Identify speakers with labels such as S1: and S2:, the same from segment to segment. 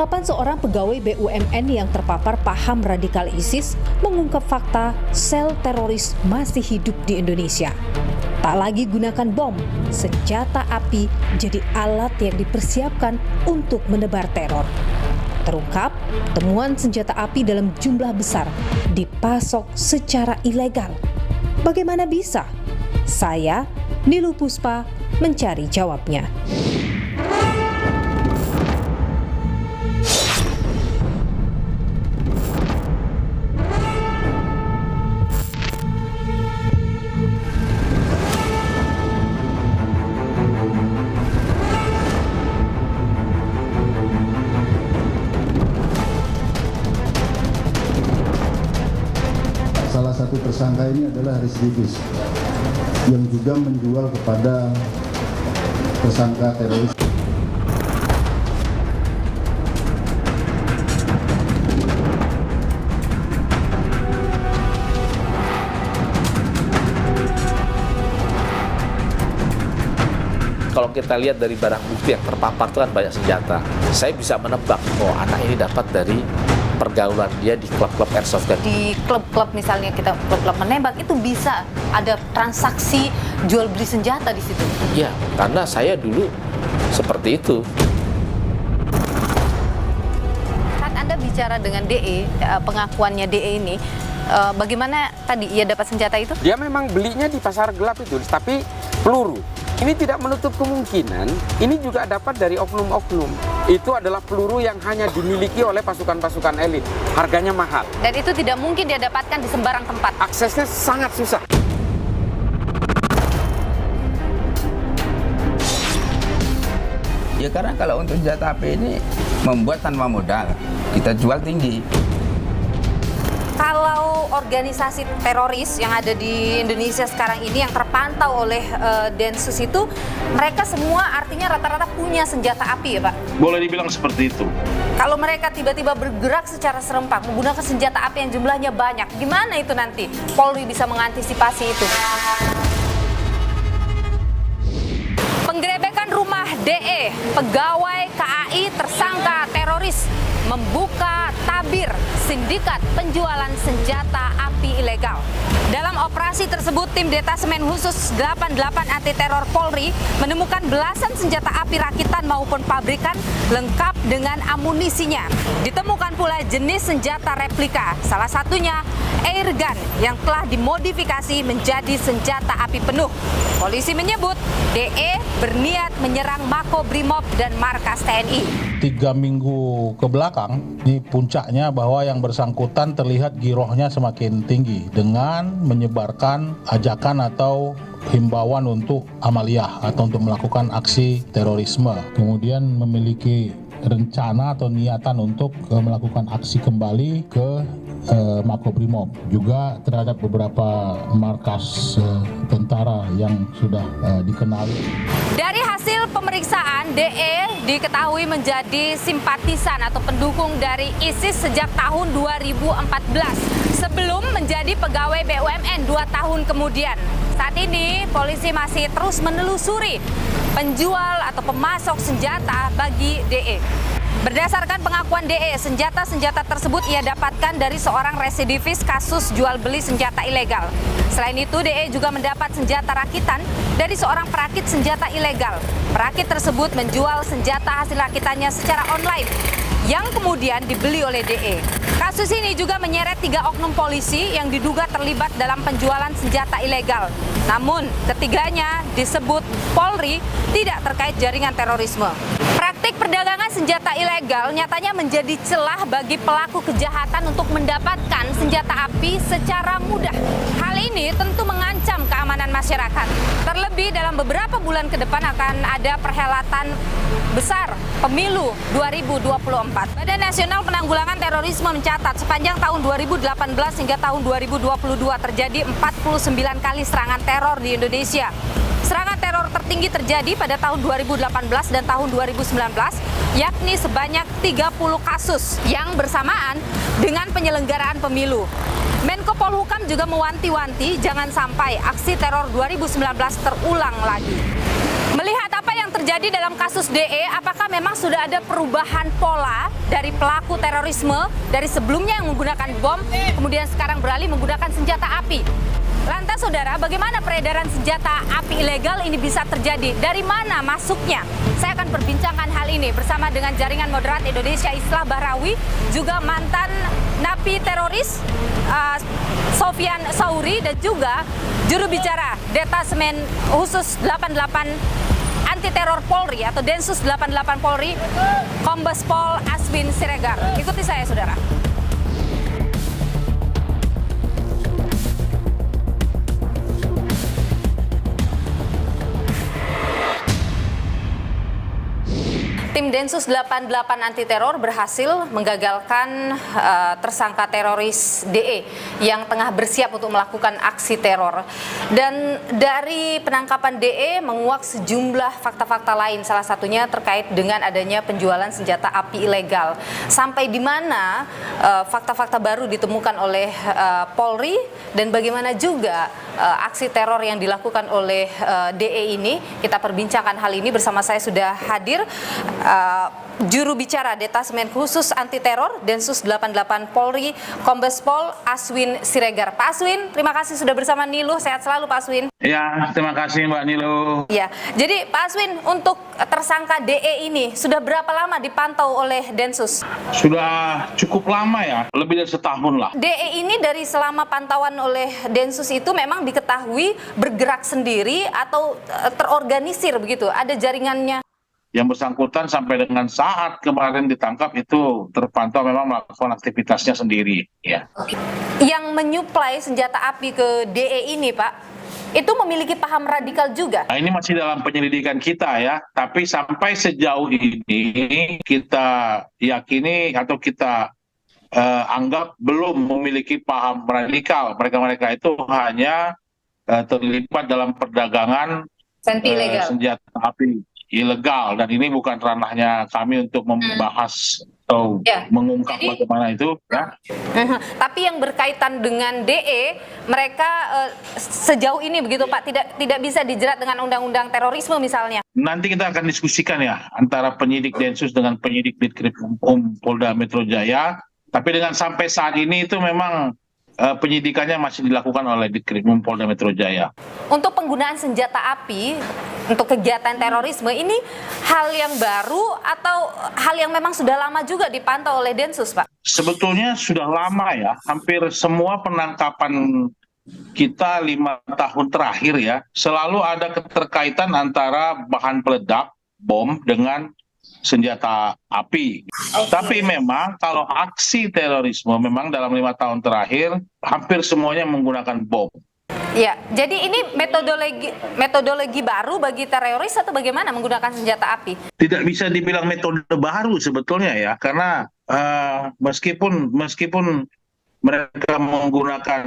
S1: Ungkapan seorang pegawai BUMN yang terpapar paham radikal ISIS mengungkap fakta sel teroris masih hidup di Indonesia. Tak lagi gunakan bom, senjata api jadi alat yang dipersiapkan untuk menebar teror. Terungkap, temuan senjata api dalam jumlah besar dipasok secara ilegal. Bagaimana bisa? Saya, Nilu Puspa, mencari jawabnya.
S2: Salah satu tersangka ini adalah residivis yang juga menjual kepada tersangka teroris.
S3: Kalau kita lihat dari barang bukti yang terpapar itu kan banyak senjata. Saya bisa menebak, anak ini dapat dari pergaulan dia di klub-klub airsoft gun.
S4: Di klub-klub misalnya kita klub-klub menembak itu bisa ada transaksi jual beli senjata di situ.
S3: Iya, karena saya dulu seperti itu.
S4: Saat Anda bicara dengan DE, pengakuannya DE ini, bagaimana tadi ia dapat senjata itu?
S5: Dia memang belinya di pasar gelap itu, tapi peluru. Ini tidak menutup kemungkinan, ini juga dapat dari oknum-oknum. Itu adalah peluru yang hanya dimiliki oleh pasukan-pasukan elit. Harganya mahal.
S4: Dan itu tidak mungkin dia dapatkan di sembarang tempat.
S5: Aksesnya sangat susah.
S6: Ya karena kalau untuk senjata api ini membuat tanpa modal, kita jual tinggi.
S4: Kalau organisasi teroris yang ada di Indonesia sekarang ini yang terpantau oleh Densus itu, mereka semua artinya rata-rata punya senjata api ya Pak?
S7: Boleh dibilang seperti itu.
S4: Kalau mereka tiba-tiba bergerak secara serempak, menggunakan senjata api yang jumlahnya banyak, gimana itu nanti Polri bisa mengantisipasi itu? Penggerebekan rumah DE, pegawai KAI tersangka teroris, membuka tabir sindikat penjualan senjata api ilegal. Dalam operasi tersebut, tim Detasemen Khusus 88 Anti Teror Polri menemukan belasan senjata api rakitan maupun pabrikan lengkap dengan amunisinya. Ditemukan pula jenis senjata replika, salah satunya airgun yang telah dimodifikasi menjadi senjata api penuh. Polisi menyebut DE berniat menyerang Makobrimob dan markas TNI.
S8: 3 minggu ke belakang di puncaknya bahwa yang bersangkutan terlihat girohnya semakin tinggi dengan menyebarkan ajakan atau himbauan untuk amaliyah atau untuk melakukan aksi terorisme. Kemudian memiliki rencana atau niatan untuk melakukan aksi kembali ke Makobrimob, juga terhadap beberapa markas tentara yang sudah dikenali. Dari
S4: hasil pemeriksaan, DE diketahui menjadi simpatisan atau pendukung dari ISIS sejak tahun 2014 sebelum menjadi pegawai BUMN 2 tahun kemudian. Saat ini polisi masih terus menelusuri penjual atau pemasok senjata bagi DE. Berdasarkan pengakuan DE, senjata-senjata tersebut ia dapatkan dari seorang residivis kasus jual beli senjata ilegal. Selain itu, DE juga mendapat senjata rakitan dari seorang perakit senjata ilegal. Perakit tersebut menjual senjata hasil rakitannya secara online yang kemudian dibeli oleh DE. Kasus ini juga menyeret 3 oknum polisi yang diduga terlibat dalam penjualan senjata ilegal. Namun, ketiganya disebut Polri tidak terkait jaringan terorisme. Praktik perdagangan senjata ilegal nyatanya menjadi celah bagi pelaku kejahatan untuk mendapatkan senjata api secara mudah. Hal ini tentu mengancam keamanan masyarakat. Terlebih dalam beberapa bulan ke depan akan ada perhelatan besar pemilu 2024. Badan Nasional Penanggulangan Terorisme mencatat sepanjang tahun 2018 hingga tahun 2022 terjadi 49 kali serangan teror di Indonesia. Serangan teror tertinggi terjadi pada tahun 2018 dan tahun 2019, yakni sebanyak 30 kasus yang bersamaan dengan penyelenggaraan pemilu. Menko Polhukam juga mewanti-wanti jangan sampai aksi teror 2019 terulang lagi. Melihat apa yang terjadi dalam kasus DE, apakah memang sudah ada perubahan pola dari pelaku terorisme dari sebelumnya yang menggunakan bom, kemudian sekarang beralih menggunakan senjata api? Lantas saudara, bagaimana peredaran senjata api ilegal ini bisa terjadi? Dari mana masuknya? Saya akan perbincangkan hal ini bersama dengan Jaringan Moderat Indonesia Islah Bahrawi, juga mantan napi teroris Sofyan Sauri, dan juga juru bicara Detasemen Khusus 88 Anti Teror Polri atau Densus 88 Polri, Kombes Pol Aswin Siregar. Ikuti saya saudara. Tim Densus 88 Anti Teror berhasil menggagalkan tersangka teroris DE yang tengah bersiap untuk melakukan aksi teror. Dan dari penangkapan DE menguak sejumlah fakta-fakta lain, salah satunya terkait dengan adanya penjualan senjata api ilegal. Sampai di mana fakta-fakta baru ditemukan oleh Polri, dan bagaimana juga aksi teror yang dilakukan oleh DE ini. Kita perbincangkan hal ini bersama saya sudah hadir juru bicara Detasemen Khusus Anti Teror Densus 88 Polri, Kombes Pol Aswin Siregar. Pak Aswin, terima kasih sudah bersama Niluh. Sehat selalu Pak Aswin.
S7: Ya, terima kasih Mbak Niluh.
S4: Ya, jadi Pak Aswin, untuk tersangka DE ini sudah berapa lama dipantau oleh Densus?
S7: Sudah cukup lama ya, lebih dari setahun lah.
S4: DE ini dari selama pantauan oleh Densus itu memang diketahui bergerak sendiri atau terorganisir begitu? Ada jaringannya?
S7: Yang bersangkutan sampai dengan saat kemarin ditangkap itu terpantau memang melakukan aktivitasnya sendiri. Ya.
S4: Yang menyuplai senjata api ke DE ini Pak, itu memiliki paham radikal juga?
S7: Nah, ini masih dalam penyelidikan kita ya, tapi sampai sejauh ini kita yakini atau kita anggap belum memiliki paham radikal. Mereka-mereka itu hanya terlibat dalam perdagangan senjata api ilegal, dan ini bukan ranahnya kami untuk membahas atau mengungkap bagaimana itu ya.
S4: Tapi yang berkaitan dengan DE, mereka sejauh ini begitu Pak, tidak bisa dijerat dengan undang-undang terorisme misalnya.
S7: Nanti kita akan diskusikan ya antara penyidik Densus dengan penyidik Ditkrimum Polda Metro Jaya, tapi dengan sampai saat ini itu memang penyidikannya masih dilakukan oleh Ditkrimum Polda Metro Jaya.
S4: Untuk penggunaan senjata api untuk kegiatan terorisme ini hal yang baru atau hal yang memang sudah lama juga dipantau oleh Densus, Pak?
S7: Sebetulnya sudah lama ya, hampir semua penangkapan kita 5 tahun terakhir ya, selalu ada keterkaitan antara bahan peledak, bom, dengan senjata api. Tapi memang kalau aksi terorisme memang dalam 5 tahun terakhir hampir semuanya menggunakan bom.
S4: Ya, jadi ini metodologi baru bagi teroris atau bagaimana menggunakan senjata api?
S7: Tidak bisa dibilang metode baru sebetulnya ya, karena meskipun mereka menggunakan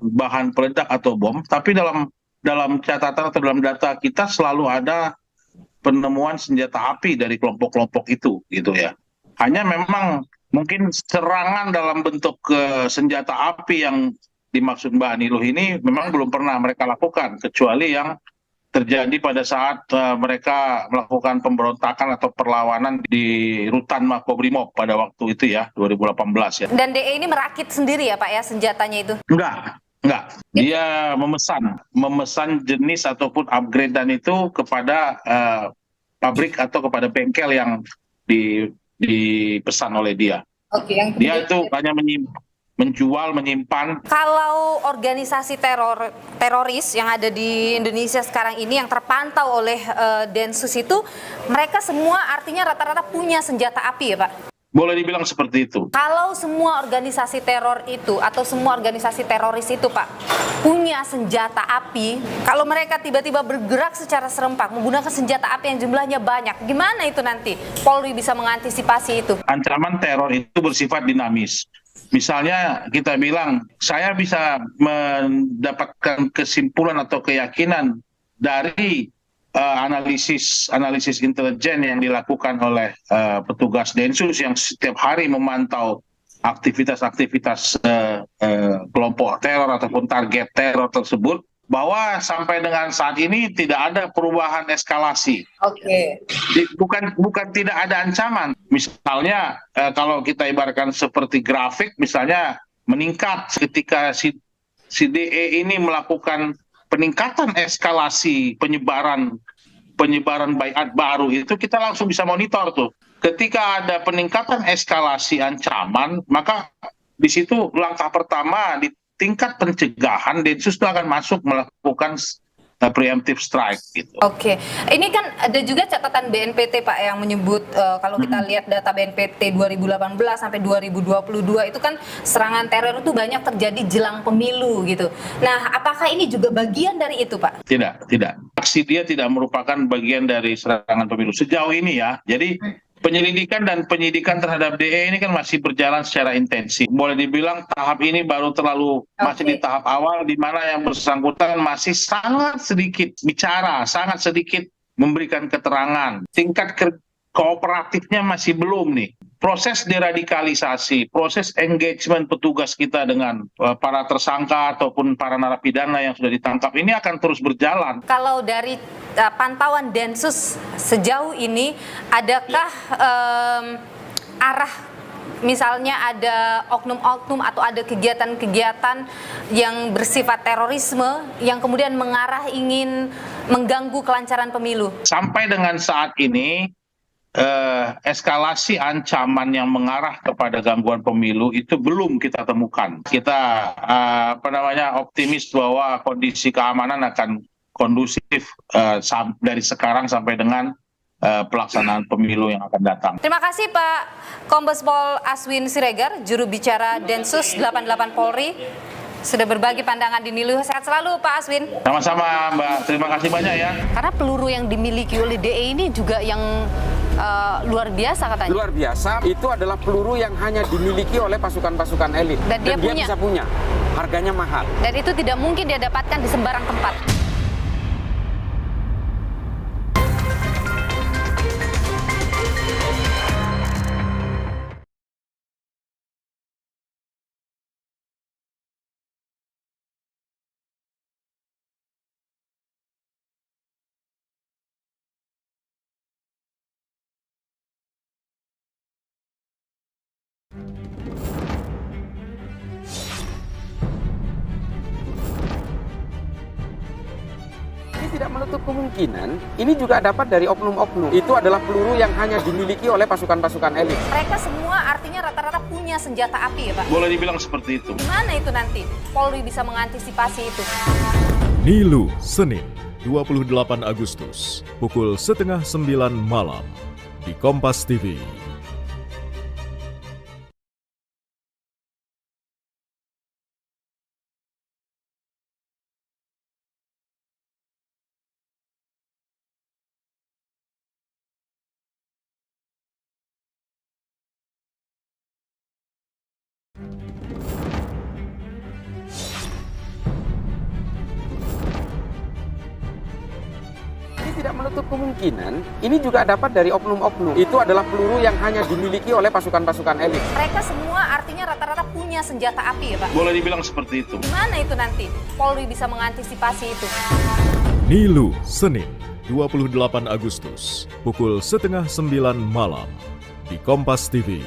S7: bahan peledak atau bom, tapi dalam catatan atau dalam data kita selalu ada penemuan senjata api dari kelompok-kelompok itu, gitu ya. Hanya memang mungkin serangan dalam bentuk senjata api yang dimaksud Mbak Niluh ini memang belum pernah mereka lakukan, kecuali yang terjadi pada saat mereka melakukan pemberontakan atau perlawanan di Rutan Makobrimob pada waktu itu ya, 2018 ya.
S4: Dan DE ini merakit sendiri ya Pak ya senjatanya itu?
S7: Enggak. Dia memesan jenis ataupun upgradean itu kepada pabrik atau kepada bengkel yang dipesan oleh dia.
S4: Oke,
S7: dia itu hanya menjual, menyimpan.
S4: Kalau organisasi teroris yang ada di Indonesia sekarang ini yang terpantau oleh Densus itu, mereka semua artinya rata-rata punya senjata api ya Pak?
S7: Boleh dibilang seperti itu.
S4: Kalau semua organisasi teror itu atau semua organisasi teroris itu Pak punya senjata api, kalau mereka tiba-tiba bergerak secara serempak menggunakan senjata api yang jumlahnya banyak, gimana itu nanti Polri bisa mengantisipasi itu?
S7: Ancaman teror itu bersifat dinamis. Misalnya kita bilang, saya bisa mendapatkan kesimpulan atau keyakinan dari analisis intelijen yang dilakukan oleh petugas Densus yang setiap hari memantau aktivitas kelompok teror ataupun target teror tersebut. bahwa sampai dengan saat ini tidak ada perubahan eskalasi.
S4: Oke.
S7: Bukan tidak ada ancaman. Misalnya kalau kita ibaratkan seperti grafik, misalnya meningkat ketika si DE ini melakukan peningkatan eskalasi penyebaran baiat baru, itu kita langsung bisa monitor tuh. Ketika ada peningkatan eskalasi ancaman, maka di situ langkah pertama di tingkat pencegahan Densus itu akan masuk melakukan preemptive strike gitu.
S4: Oke, ini kan ada juga catatan BNPT Pak yang menyebut kalau kita lihat data BNPT 2018 sampai 2022 itu kan serangan teror itu banyak terjadi jelang pemilu gitu. Nah, apakah ini juga bagian dari itu Pak?
S7: Tidak. Aksi dia tidak merupakan bagian dari serangan pemilu sejauh ini ya. Jadi penyelidikan dan penyidikan terhadap DE ini kan masih berjalan secara intensif. Boleh dibilang tahap ini baru masih di tahap awal di mana yang bersangkutan masih sangat sedikit bicara, sangat sedikit memberikan keterangan. Tingkat kooperatifnya masih belum nih. Proses deradikalisasi, proses engagement petugas kita dengan para tersangka ataupun para narapidana yang sudah ditangkap ini akan terus berjalan.
S4: Kalau dari pantauan Densus sejauh ini, adakah arah misalnya ada oknum-oknum atau ada kegiatan-kegiatan yang bersifat terorisme yang kemudian mengarah ingin mengganggu kelancaran pemilu?
S7: Sampai dengan saat ini, eskalasi ancaman yang mengarah kepada gangguan pemilu itu belum kita temukan. Kita optimis bahwa kondisi keamanan akan kondusif dari sekarang sampai dengan pelaksanaan pemilu yang akan datang.
S4: Terima kasih Pak Kombes Pol Aswin Siregar, juru bicara Densus 88 Polri, sudah berbagi pandangan di Nilu. Sehat selalu Pak Aswin.
S7: Sama-sama Mbak, terima kasih banyak ya.
S4: Karena peluru yang dimiliki oleh DE ini juga yang luar biasa katanya.
S5: Luar biasa, itu adalah peluru yang hanya dimiliki oleh pasukan-pasukan elit.
S4: Dan dia
S5: bisa punya. Harganya mahal.
S4: Dan itu tidak mungkin dia dapatkan di sembarang tempat.
S5: Tidak menutup kemungkinan ini juga dapat dari oknum-oknum. Itu adalah peluru yang hanya dimiliki oleh pasukan-pasukan elit.
S4: Mereka semua artinya rata-rata punya senjata api ya Pak?
S7: Boleh dibilang seperti itu.
S4: Gimana itu nanti Polri bisa mengantisipasi itu?
S9: Nilu, Senin, 28 Agustus, pukul 8:30 malam di Kompas TV.
S5: Tidak menutup kemungkinan ini juga dapat dari oknum-oknum. Itu adalah peluru yang hanya dimiliki oleh pasukan-pasukan elit.
S4: Mereka semua artinya rata-rata punya senjata api ya Pak?
S7: Boleh dibilang seperti itu.
S4: Gimana itu nanti Polri bisa mengantisipasi itu?
S9: Nilu, Senin, 28 Agustus, pukul 8:30 malam di Kompas TV.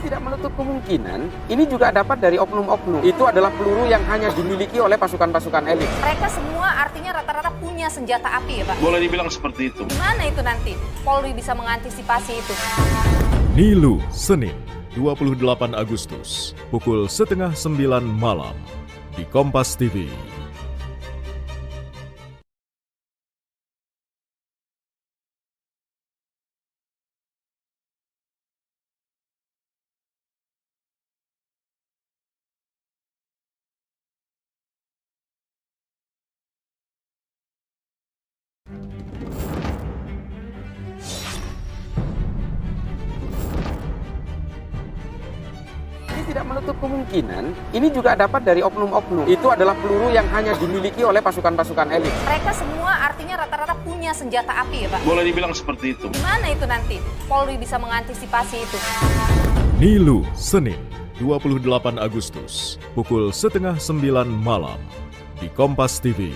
S5: Tidak menutup kemungkinan ini juga dapat dari oknum-oknum. Itu adalah peluru yang hanya dimiliki oleh pasukan-pasukan elit.
S4: Mereka semua artinya rata-rata punya senjata api ya Pak?
S7: Boleh dibilang seperti itu.
S4: Gimana itu nanti Polri bisa mengantisipasi itu?
S9: Nilu, Senin, 28 Agustus, pukul 8:30 malam di Kompas TV.
S5: menutup kemungkinan ini juga dapat dari oknum-oknum. Itu adalah peluru yang hanya dimiliki oleh pasukan-pasukan elit.
S4: Mereka semua artinya rata-rata punya senjata api ya Pak?
S7: Boleh dibilang seperti itu.
S4: Gimana itu nanti Polri bisa mengantisipasi itu?
S9: Nilu, Senin, 28 Agustus, pukul 8:30 malam, di Kompas TV.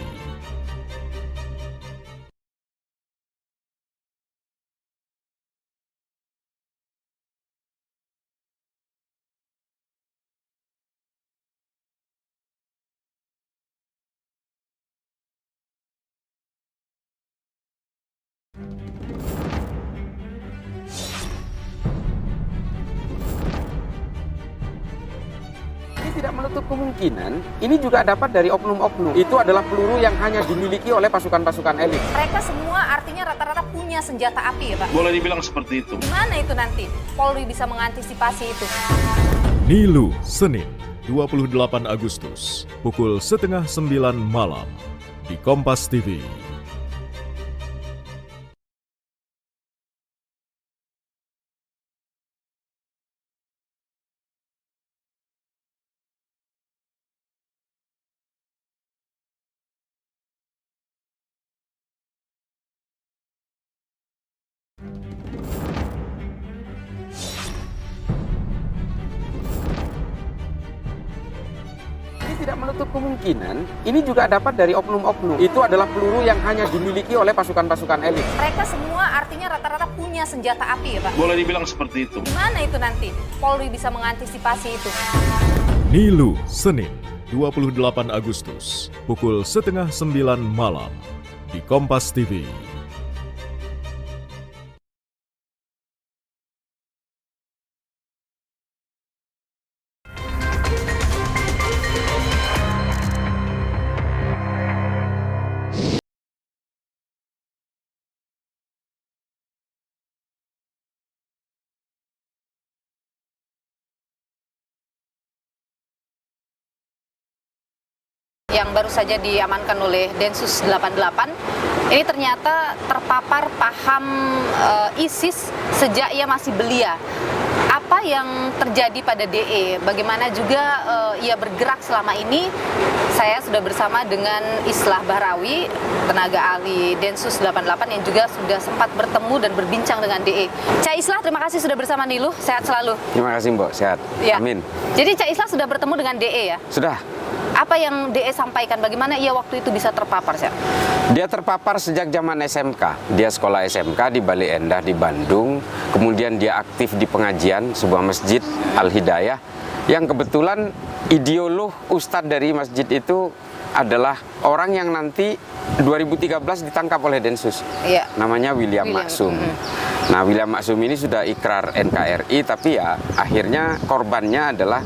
S5: Ini tidak menutup kemungkinan ini juga dapat dari oknum-oknum. Itu adalah peluru yang hanya dimiliki oleh pasukan-pasukan elit.
S4: Mereka semua artinya rata-rata punya senjata api ya Pak?
S7: Boleh dibilang seperti itu.
S4: Gimana itu nanti Polri bisa mengantisipasi itu?
S9: Nilu, Senin, 28 Agustus, pukul 8:30 malam, di Kompas TV.
S5: Ini tidak menutup kemungkinan ini juga dapat dari oknum-oknum. Itu adalah peluru yang hanya dimiliki oleh pasukan-pasukan elit.
S4: Mereka semua artinya rata-rata punya senjata api ya Pak?
S7: Boleh dibilang seperti itu.
S4: Gimana itu nanti Polri bisa mengantisipasi itu?
S9: Nilu, Senin, 28 Agustus, pukul 8:30 malam, di Kompas TV.
S4: Yang baru saja diamankan oleh Densus 88 ini ternyata terpapar paham ISIS sejak ia masih belia. Apa yang terjadi pada DE? Bagaimana juga ia bergerak selama ini? Saya sudah bersama dengan Islah Bahrawi, tenaga ahli Densus 88 yang juga sudah sempat bertemu dan berbincang dengan DE. Cak Islah, terima kasih sudah bersama Nilu. Sehat selalu.
S5: Terima kasih Mbok, sehat.
S4: Ya.
S5: Amin.
S4: Jadi Cak Islah sudah bertemu dengan DE ya?
S5: Sudah.
S4: Apa yang DE sampaikan? Bagaimana ia waktu itu bisa terpapar, Cak?
S5: Dia terpapar sejak zaman SMK. Dia sekolah SMK di Bali Endah di Bandung. Kemudian dia aktif di pengajian sebuah masjid Al-Hidayah. Yang kebetulan ideolog ustadz dari masjid itu adalah orang yang nanti 2013 ditangkap oleh Densus.
S4: Iya.
S5: Namanya William Maksum. Nah, William Maksum ini sudah ikrar NKRI, tapi ya akhirnya korbannya adalah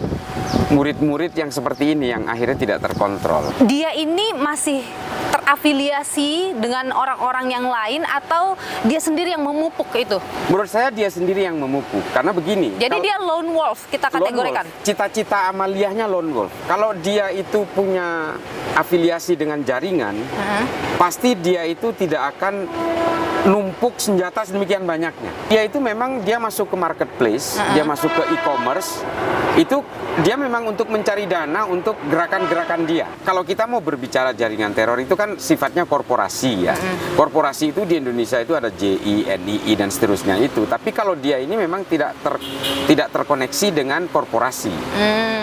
S5: murid-murid yang seperti ini yang akhirnya tidak terkontrol.
S4: Dia ini masih terafiliasi dengan orang-orang yang lain atau dia sendiri yang memupuk itu?
S5: Menurut saya dia sendiri yang memupuk, karena begini.
S4: Jadi dia lone wolf, kita kategorikan?
S5: Cita-cita amaliyahnya lone wolf. Kalau dia itu punya afiliasi dengan jaringan, pasti dia itu tidak akan numpuk senjata sedemikian banyaknya. Dia itu memang dia masuk ke marketplace, dia masuk ke e-commerce, itu dia memang untuk mencari dana untuk gerakan-gerakan dia. Kalau kita mau berbicara jaringan teror itu kan sifatnya korporasi ya. Korporasi itu di Indonesia itu ada JI, NII dan seterusnya itu. Tapi kalau dia ini memang tidak terkoneksi dengan korporasi.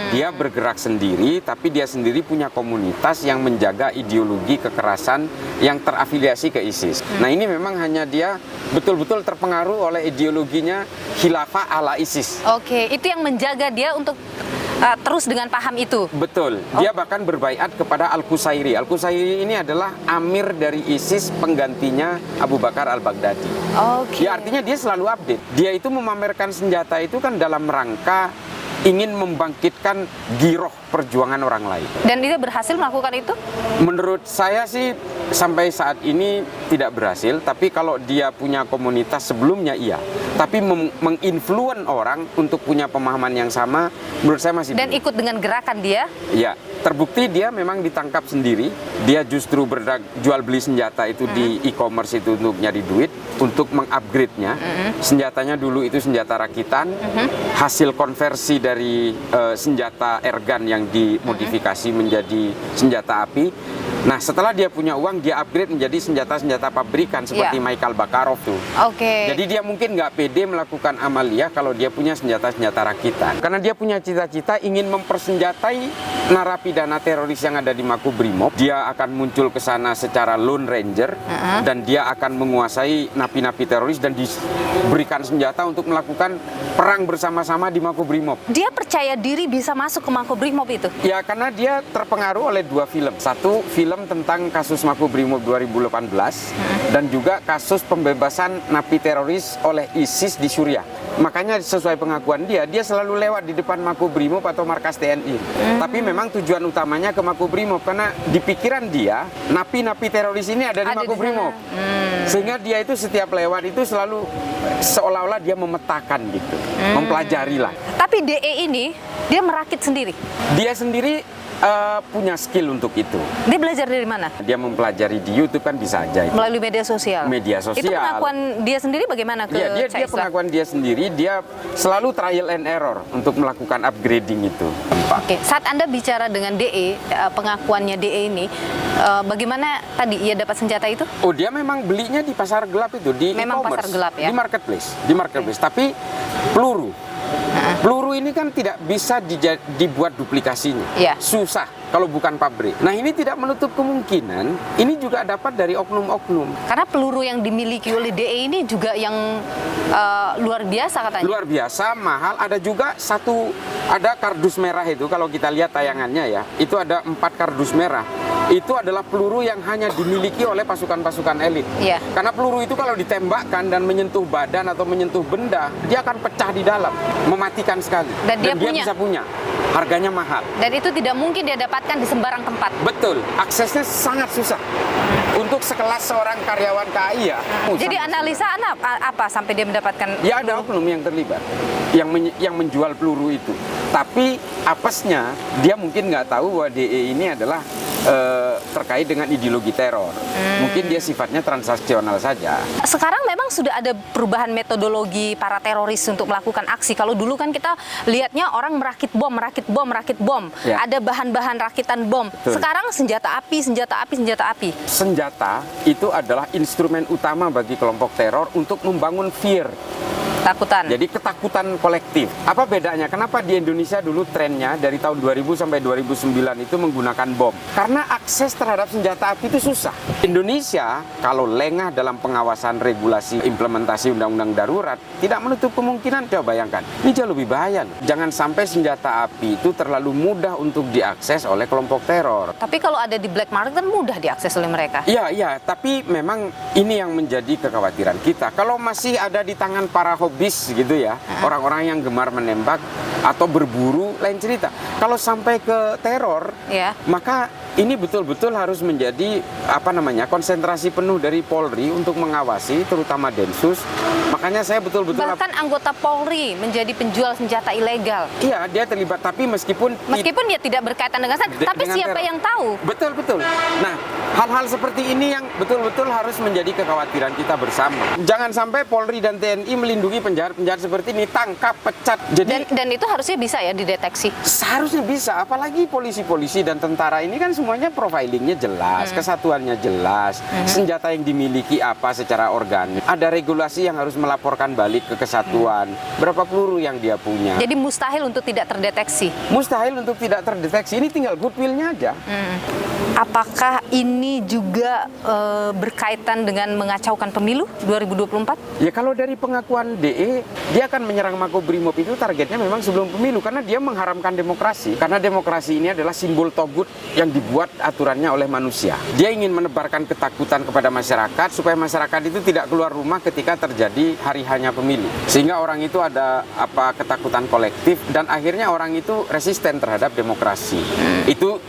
S5: Dia bergerak sendiri, tapi dia sendiri punya komunitas yang menjaga ideologi kekerasan yang terafiliasi ke ISIS. Nah ini memang hanya dia betul-betul terpengaruh oleh ideologinya khilafah ala ISIS.
S4: Oke, itu yang menjaga dia untuk terus dengan paham itu?
S5: Betul, dia bahkan berbaiat kepada Al-Qusairi. Al-Qusairi ini adalah amir dari ISIS, penggantinya Abu Bakar Al-Baghdadi.
S4: Oke.
S5: Ya, artinya dia selalu update. Dia itu memamerkan senjata itu kan dalam rangka ingin membangkitkan giroh perjuangan orang lain.
S4: Dan dia berhasil melakukan itu?
S5: Menurut saya sih sampai saat ini tidak berhasil, tapi kalau dia punya komunitas sebelumnya iya. Tapi menginfluen orang untuk punya pemahaman yang sama, menurut saya masih
S4: dan
S5: belum.
S4: Ikut dengan gerakan dia?
S5: Ya, terbukti dia memang ditangkap sendiri. Dia justru jual beli senjata itu di e-commerce itu untuk nyari duit, untuk mengupgrade-nya. Senjatanya dulu itu senjata rakitan, hasil konversi dari dari senjata airgun yang dimodifikasi menjadi senjata api. Nah, setelah dia punya uang, dia upgrade menjadi senjata-senjata pabrikan seperti Mikhail Bakharov tuh. Jadi dia mungkin nggak pede melakukan amaliyah kalau dia punya senjata-senjata rakitan. Karena dia punya cita-cita ingin mempersenjatai narapidana teroris yang ada di Makobrimob. Dia akan muncul ke sana secara lone ranger dan dia akan menguasai napi-napi teroris dan diberikan senjata untuk melakukan perang bersama-sama di Makobrimob.
S4: Dia percaya diri bisa masuk ke Makobrimob itu?
S5: Ya, karena dia terpengaruh oleh dua film. Satu film tentang kasus Makobrimob 2018 dan juga kasus pembebasan napi teroris oleh ISIS di Suriah. Makanya sesuai pengakuan dia selalu lewat di depan Makobrimob atau markas TNI. Tapi memang tujuan utamanya ke Makobrimob karena di pikiran dia napi-napi teroris ini ada di Makobrimob. Sehingga dia itu setiap lewat itu selalu seolah-olah dia memetakan gitu, mempelajari lah.
S4: Tapi DE ini dia merakit sendiri?
S5: Dia sendiri punya skill untuk itu.
S4: Dia belajar dari mana?
S5: Dia mempelajari di YouTube kan bisa aja itu.
S4: Melalui media sosial?
S5: Media sosial.
S4: Itu pengakuan dia sendiri bagaimana ke
S5: dia pengakuan dia sendiri, dia selalu trial and error untuk melakukan upgrading itu.
S4: Oke, saat Anda bicara dengan DE, pengakuannya DE ini, bagaimana tadi ia dapat senjata itu?
S5: Oh, dia memang belinya di pasar gelap itu, di
S4: memang
S5: e-commerce,
S4: pasar gelap ya?
S5: Di marketplace. Tapi peluru. Peluru ini kan tidak bisa dibuat duplikasinya, susah kalau bukan pabrik. Nah, ini tidak menutup kemungkinan ini juga dapat dari oknum-oknum.
S4: Karena peluru yang dimiliki oleh DE ini juga yang luar biasa katanya.
S5: Luar biasa, mahal. Ada juga ada kardus merah itu, kalau kita lihat tayangannya ya, itu ada 4 kardus merah. Itu adalah peluru yang hanya dimiliki oleh pasukan-pasukan elit. Karena peluru itu kalau ditembakkan dan menyentuh badan atau menyentuh benda, dia akan pecah di dalam, mematikan sekali.
S4: Dan dia
S5: bisa punya. Harganya mahal.
S4: Dan itu tidak mungkin dia dapatkan di sembarang tempat.
S5: Betul, aksesnya sangat susah. Untuk sekelas seorang karyawan KAI ya.
S4: Jadi analisa Anda apa sampai dia mendapatkan?
S5: Ya, ada oknum yang terlibat, yang menjual peluru itu. Tapi apesnya dia mungkin nggak tahu bahwa DE ini adalah terkait dengan ideologi teror. Mungkin dia sifatnya transaksional saja.
S4: Sekarang memang sudah ada perubahan metodologi para teroris untuk melakukan aksi. Kalau dulu kan kita lihatnya orang merakit bom. Ada bahan-bahan rakitan bom.
S5: Betul.
S4: Sekarang senjata api.
S5: Senjata itu adalah instrumen utama bagi kelompok teror untuk membangun fear.
S4: Takutan.
S5: Jadi ketakutan kolektif. Apa bedanya? Kenapa di Indonesia dulu trennya dari tahun 2000 sampai 2009 itu menggunakan bom? Karena akses terhadap senjata api itu susah. Indonesia kalau lengah dalam pengawasan regulasi implementasi undang-undang darurat, tidak menutup kemungkinan, coba bayangkan, ini jauh lebih bahaya. Jangan sampai senjata api itu terlalu mudah untuk diakses oleh kelompok teror.
S4: Tapi kalau ada di black market kan mudah diakses oleh mereka.
S5: Iya, tapi memang ini yang menjadi kekhawatiran kita. Kalau masih ada di tangan para hobis gitu ya, orang-orang yang gemar menembak atau berburu, lain cerita. Kalau sampai ke teror, maka ini betul-betul harus menjadi konsentrasi penuh dari Polri untuk mengawasi, terutama Densus. Makanya saya betul-betul
S4: bahkan anggota Polri menjadi penjual senjata ilegal.
S5: Iya, dia terlibat, tapi meskipun
S4: dia tidak berkaitan dengan tapi siapa yang tahu?
S5: Betul. Nah, hal-hal seperti ini yang betul-betul harus menjadi kekhawatiran kita bersama. Jangan sampai Polri dan TNI melindungi penjahat-penjahat seperti ini, tangkap, pecat. Jadi
S4: dan itu harusnya bisa ya dideteksi.
S5: Seharusnya bisa, apalagi polisi-polisi dan tentara ini kan semuanya profilingnya jelas, kesatuannya jelas, senjata yang dimiliki apa secara organik. Ada regulasi yang harus melaporkan balik ke kesatuan, berapa peluru yang dia punya.
S4: Jadi mustahil untuk tidak terdeteksi.
S5: Mustahil untuk tidak terdeteksi, ini tinggal goodwill-nya aja.
S4: Apakah ini juga berkaitan dengan mengacaukan pemilu 2024?
S5: Ya, kalau dari pengakuan DE, dia akan menyerang Makobrimob itu targetnya memang sebelum pemilu, karena dia mengharamkan demokrasi. Karena demokrasi ini adalah simbol togut yang dibuat aturannya oleh manusia. Dia ingin menebarkan ketakutan kepada masyarakat supaya masyarakat itu tidak keluar rumah ketika terjadi hari hanya pemilu. Sehingga orang itu ada ketakutan kolektif dan akhirnya orang itu resisten terhadap demokrasi. Itu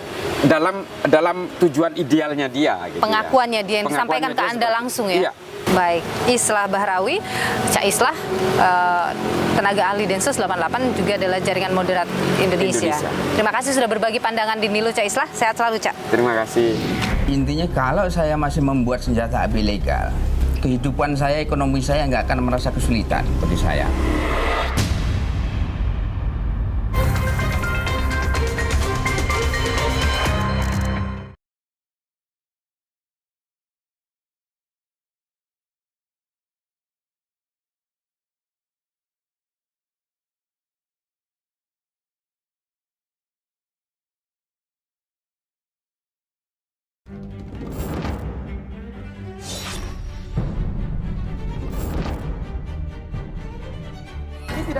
S5: dalam tujuan idealnya dia. Gitu
S4: pengakuannya dia yang disampaikan ke Anda langsung ya?
S5: Iya.
S4: Baik, Islah Bahrawi, Cak Islah, tenaga ahli Densus 88 juga adalah jaringan moderat Indonesia. Terima kasih sudah berbagi pandangan di Nilu, Cak Islah. Sehat selalu, Cak.
S5: Terima kasih.
S6: Intinya kalau saya masih membuat senjata api legal, kehidupan saya, ekonomi saya nggak akan merasa kesulitan seperti saya.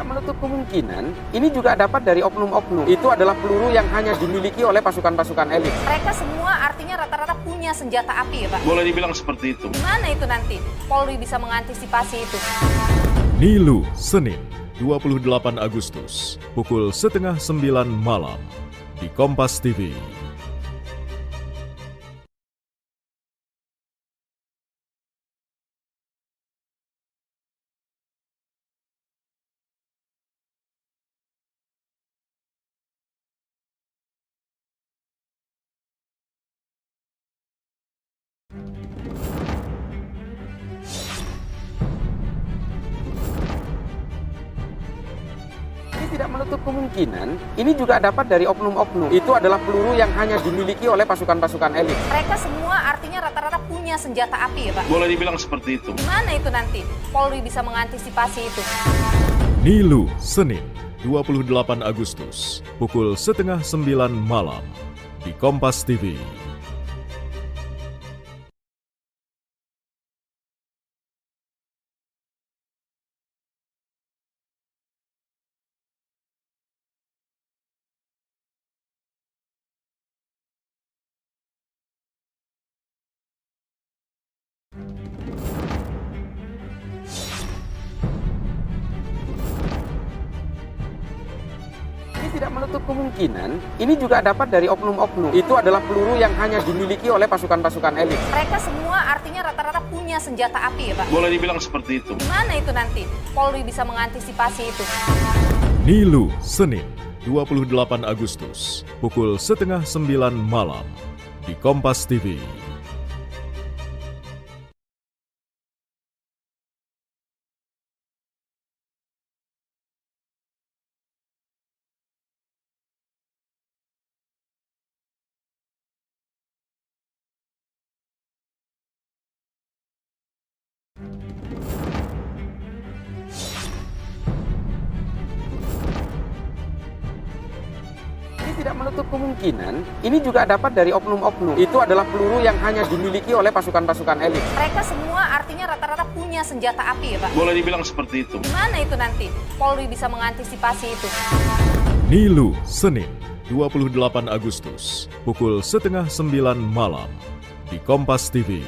S5: tidak menutup kemungkinan ini juga dapat dari oknum-oknum. Itu adalah peluru yang hanya dimiliki oleh pasukan-pasukan elit.
S4: Mereka semua artinya rata-rata punya senjata api ya Pak?
S7: Boleh dibilang seperti itu.
S4: Gimana itu nanti? Polri bisa mengantisipasi itu?
S9: Nilu, Senin, 28 Agustus, pukul 8:30 malam, di Kompas TV.
S5: Ini tidak menutup kemungkinan ini juga dapat dari oknum-oknum. Itu adalah peluru yang hanya dimiliki oleh pasukan-pasukan elit.
S4: Mereka semua artinya rata-rata punya senjata api ya Pak?
S7: Boleh dibilang seperti itu.
S4: Gimana itu nanti? Polri bisa mengantisipasi itu?
S9: Nilu, Senin, 28 Agustus, pukul 8:30 malam, di Kompas TV.
S5: Ini tidak menutup kemungkinan ini juga dapat dari oknum-oknum. Itu adalah peluru yang hanya dimiliki oleh pasukan-pasukan elit.
S4: Mereka semua artinya rata-rata punya senjata api ya Pak?
S7: Boleh dibilang seperti itu.
S4: Gimana itu nanti? Polri bisa mengantisipasi itu?
S9: Nilu, Senin, 28 Agustus, pukul 8:30 malam, di Kompas TV.
S5: Ini tidak menutup kemungkinan ini juga dapat dari oknum-oknum. Itu adalah peluru yang hanya dimiliki oleh pasukan-pasukan elit.
S4: Mereka semua artinya rata-rata punya senjata api ya Pak?
S7: Boleh dibilang seperti itu.
S4: Gimana itu nanti? Polri bisa mengantisipasi itu?
S9: Nilu, Senin, 28 Agustus, pukul 8:30 malam, di Kompas TV.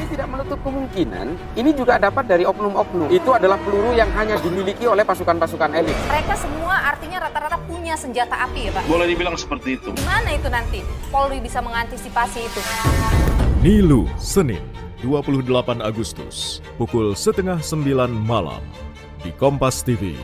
S5: Ini tidak menutup kemungkinan ini juga dapat dari oknum-oknum. Itu adalah peluru yang hanya dimiliki oleh pasukan-pasukan elit.
S4: Mereka semua artinya rata-rata punya senjata api ya Pak?
S7: Boleh dibilang seperti itu.
S4: Gimana itu nanti? Polri bisa mengantisipasi itu?
S9: Nilu, Senin, 28 Agustus, pukul 8:30 malam, di Kompas TV.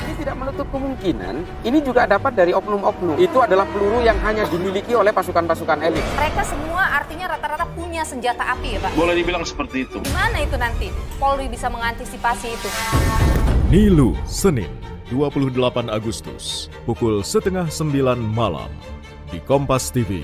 S5: Ini tidak menutup kemungkinan ini juga dapat dari oknum-oknum. Itu adalah peluru yang hanya dimiliki oleh pasukan-pasukan elit.
S4: Mereka semua artinya rata-rata punya senjata api ya Pak?
S7: Boleh dibilang seperti itu.
S4: Gimana itu nanti? Polri bisa mengantisipasi itu?
S9: Nilu, Senin, 28 Agustus, pukul 8:30 malam, di Kompas TV.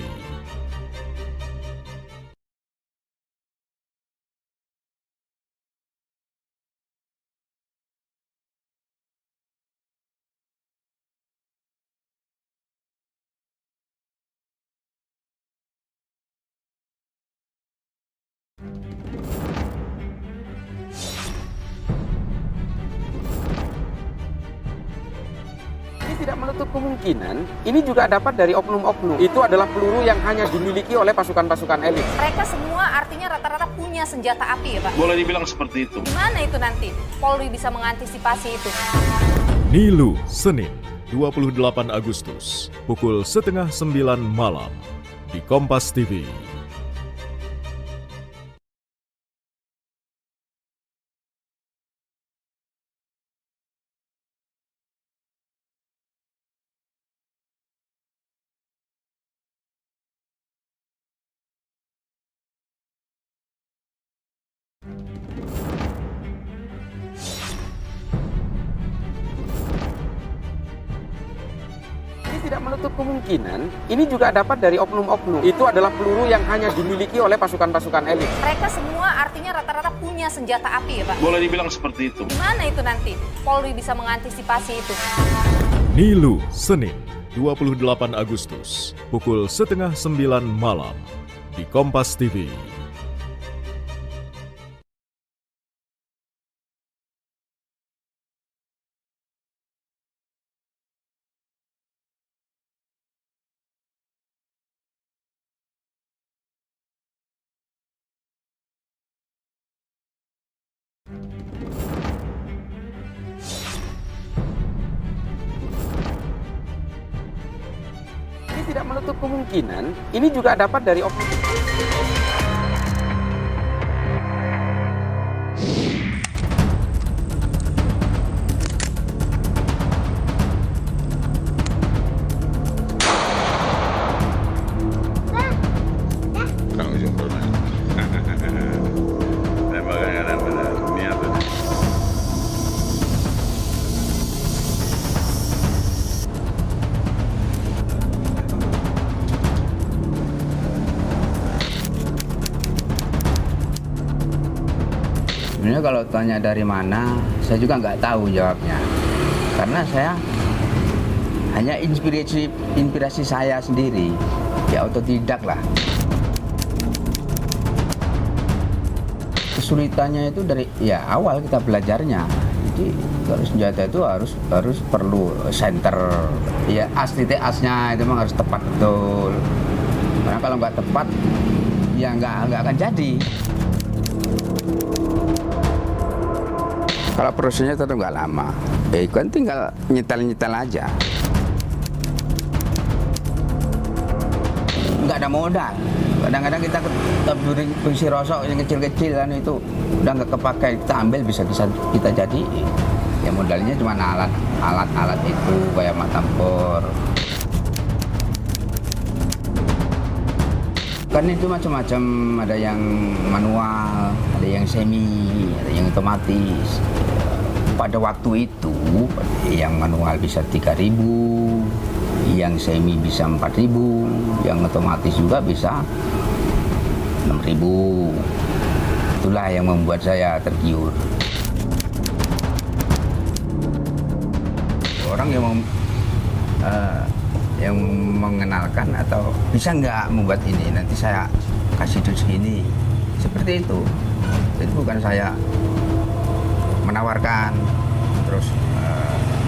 S5: Ini tidak menutup kemungkinan ini juga dapat dari oknum-oknum. Itu adalah peluru yang hanya dimiliki oleh pasukan-pasukan elit.
S4: Mereka semua artinya rata-rata punya senjata api ya Pak?
S7: Boleh dibilang seperti itu.
S4: Gimana itu nanti? Polri bisa mengantisipasi itu?
S9: Nilu, Senin, 28 Agustus, pukul 8:30 malam, di Kompas TV.
S5: tidak menutup kemungkinan ini juga dapat dari oknum-oknum. Itu adalah peluru yang hanya dimiliki oleh pasukan-pasukan elit.
S4: Mereka semua artinya rata-rata punya senjata api ya Pak?
S7: Boleh dibilang seperti itu.
S4: Gimana itu nanti Polri bisa mengantisipasi itu?
S9: Nilu, Senin, 28 Agustus, pukul 8:30 malam, di Kompas TV.
S5: Ini tidak menutup kemungkinan ini juga dapat dari oknum.
S6: Sebenarnya kalau tanya dari mana, saya juga nggak tahu jawabnya. Karena saya hanya inspirasi saya sendiri, ya otodidak lah. Kesulitannya itu dari ya awal kita belajarnya. Jadi kalau senjata itu harus perlu center, ya as titik asnya itu memang harus tepat betul. Karena kalau nggak tepat, ya nggak akan jadi. Kalau prosesnya tetap nggak lama, kan tinggal nyetel aja. Nggak ada modal. Kadang-kadang kita besi rosok yang kecil-kecil kan itu udah nggak kepakai, kita ambil bisa kita jadi. Ya modalnya cuma alat itu kayak matampor. Kan itu macam-macam, ada yang manual, ada yang semi, ada yang otomatis. Pada waktu itu yang manual bisa 3.000, yang semi bisa 4.000, yang otomatis juga bisa 6.000. Itulah yang membuat saya tergiur. Orang yang mengenalkan atau bisa nggak membuat ini, nanti saya kasih duit segini, seperti itu. Jadi bukan saya menawarkan terus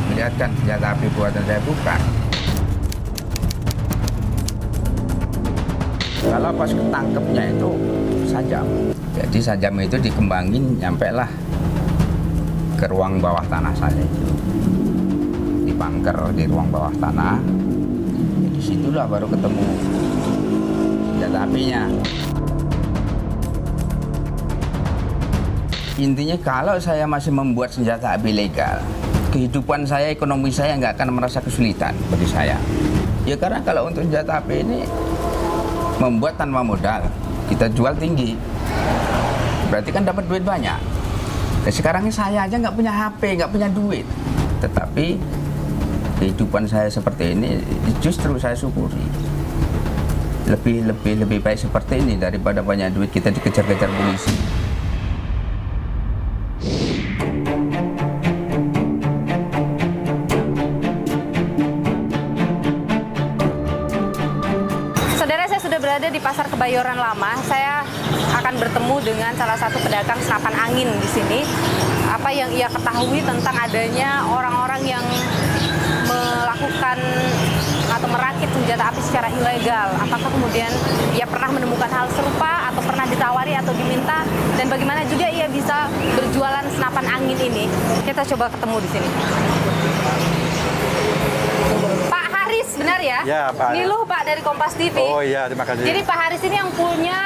S6: melihatkan senjata api buatan saya, bukan. Kalau pas ketangkepnya itu sajam, jadi sajam itu dikembangin nyampe lah ke ruang bawah tanah saya itu, di bunker di ruang bawah tanah. Disitulah baru ketemu senjata apinya. Intinya kalau saya masih membuat senjata api legal, kehidupan saya, ekonomi saya nggak akan merasa kesulitan bagi saya. Ya karena kalau untuk senjata api ini membuat tanpa modal, kita jual tinggi, berarti kan dapat duit banyak. Dan sekarang saya aja nggak punya HP, nggak punya duit, tetapi kehidupan saya seperti ini justru saya syukuri. Lebih baik seperti ini daripada banyak duit kita dikejar-kejar polisi.
S4: Saudara, saya sudah berada di Pasar Kebayoran Lama. Saya akan bertemu dengan salah satu pedagang senapan angin di sini. Apa yang ia ketahui tentang adanya orang-orang yang melakukan atau merakit senjata api secara ilegal. Apakah kemudian ia pernah menemukan hal serupa atau pernah ditawari atau diminta, dan bagaimana juga ia bisa berjualan senapan angin ini? Kita coba ketemu di sini. Pak Haris, benar ya?
S10: Ya, Pak.
S4: Nilu, Pak, dari Kompas TV.
S10: Oh iya, terima kasih.
S4: Jadi Pak Haris ini yang punya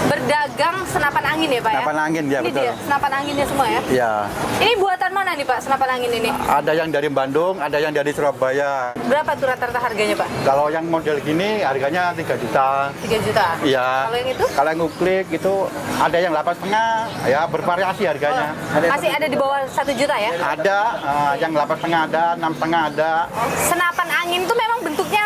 S4: berdagang senapan angin ya Pak?
S10: Senapan angin, ya,
S4: ini
S10: betul.
S4: Dia, senapan anginnya semua ya?
S10: Iya.
S4: Ini buatan mana nih Pak, senapan angin ini?
S10: Ada yang dari Bandung, ada yang dari Surabaya.
S4: Berapa tuh rata-rata harganya Pak?
S10: Kalau yang model gini harganya 3 juta.
S4: 3 juta?
S10: Iya.
S4: Kalau yang itu?
S10: Kalau yang nguklik itu ada yang 8,5, ya bervariasi harganya.
S4: Masih ada di bawah 1 juta ya?
S10: Ada, yang 8,5 ada, 6,5 ada.
S4: Senapan angin angin itu memang bentuknya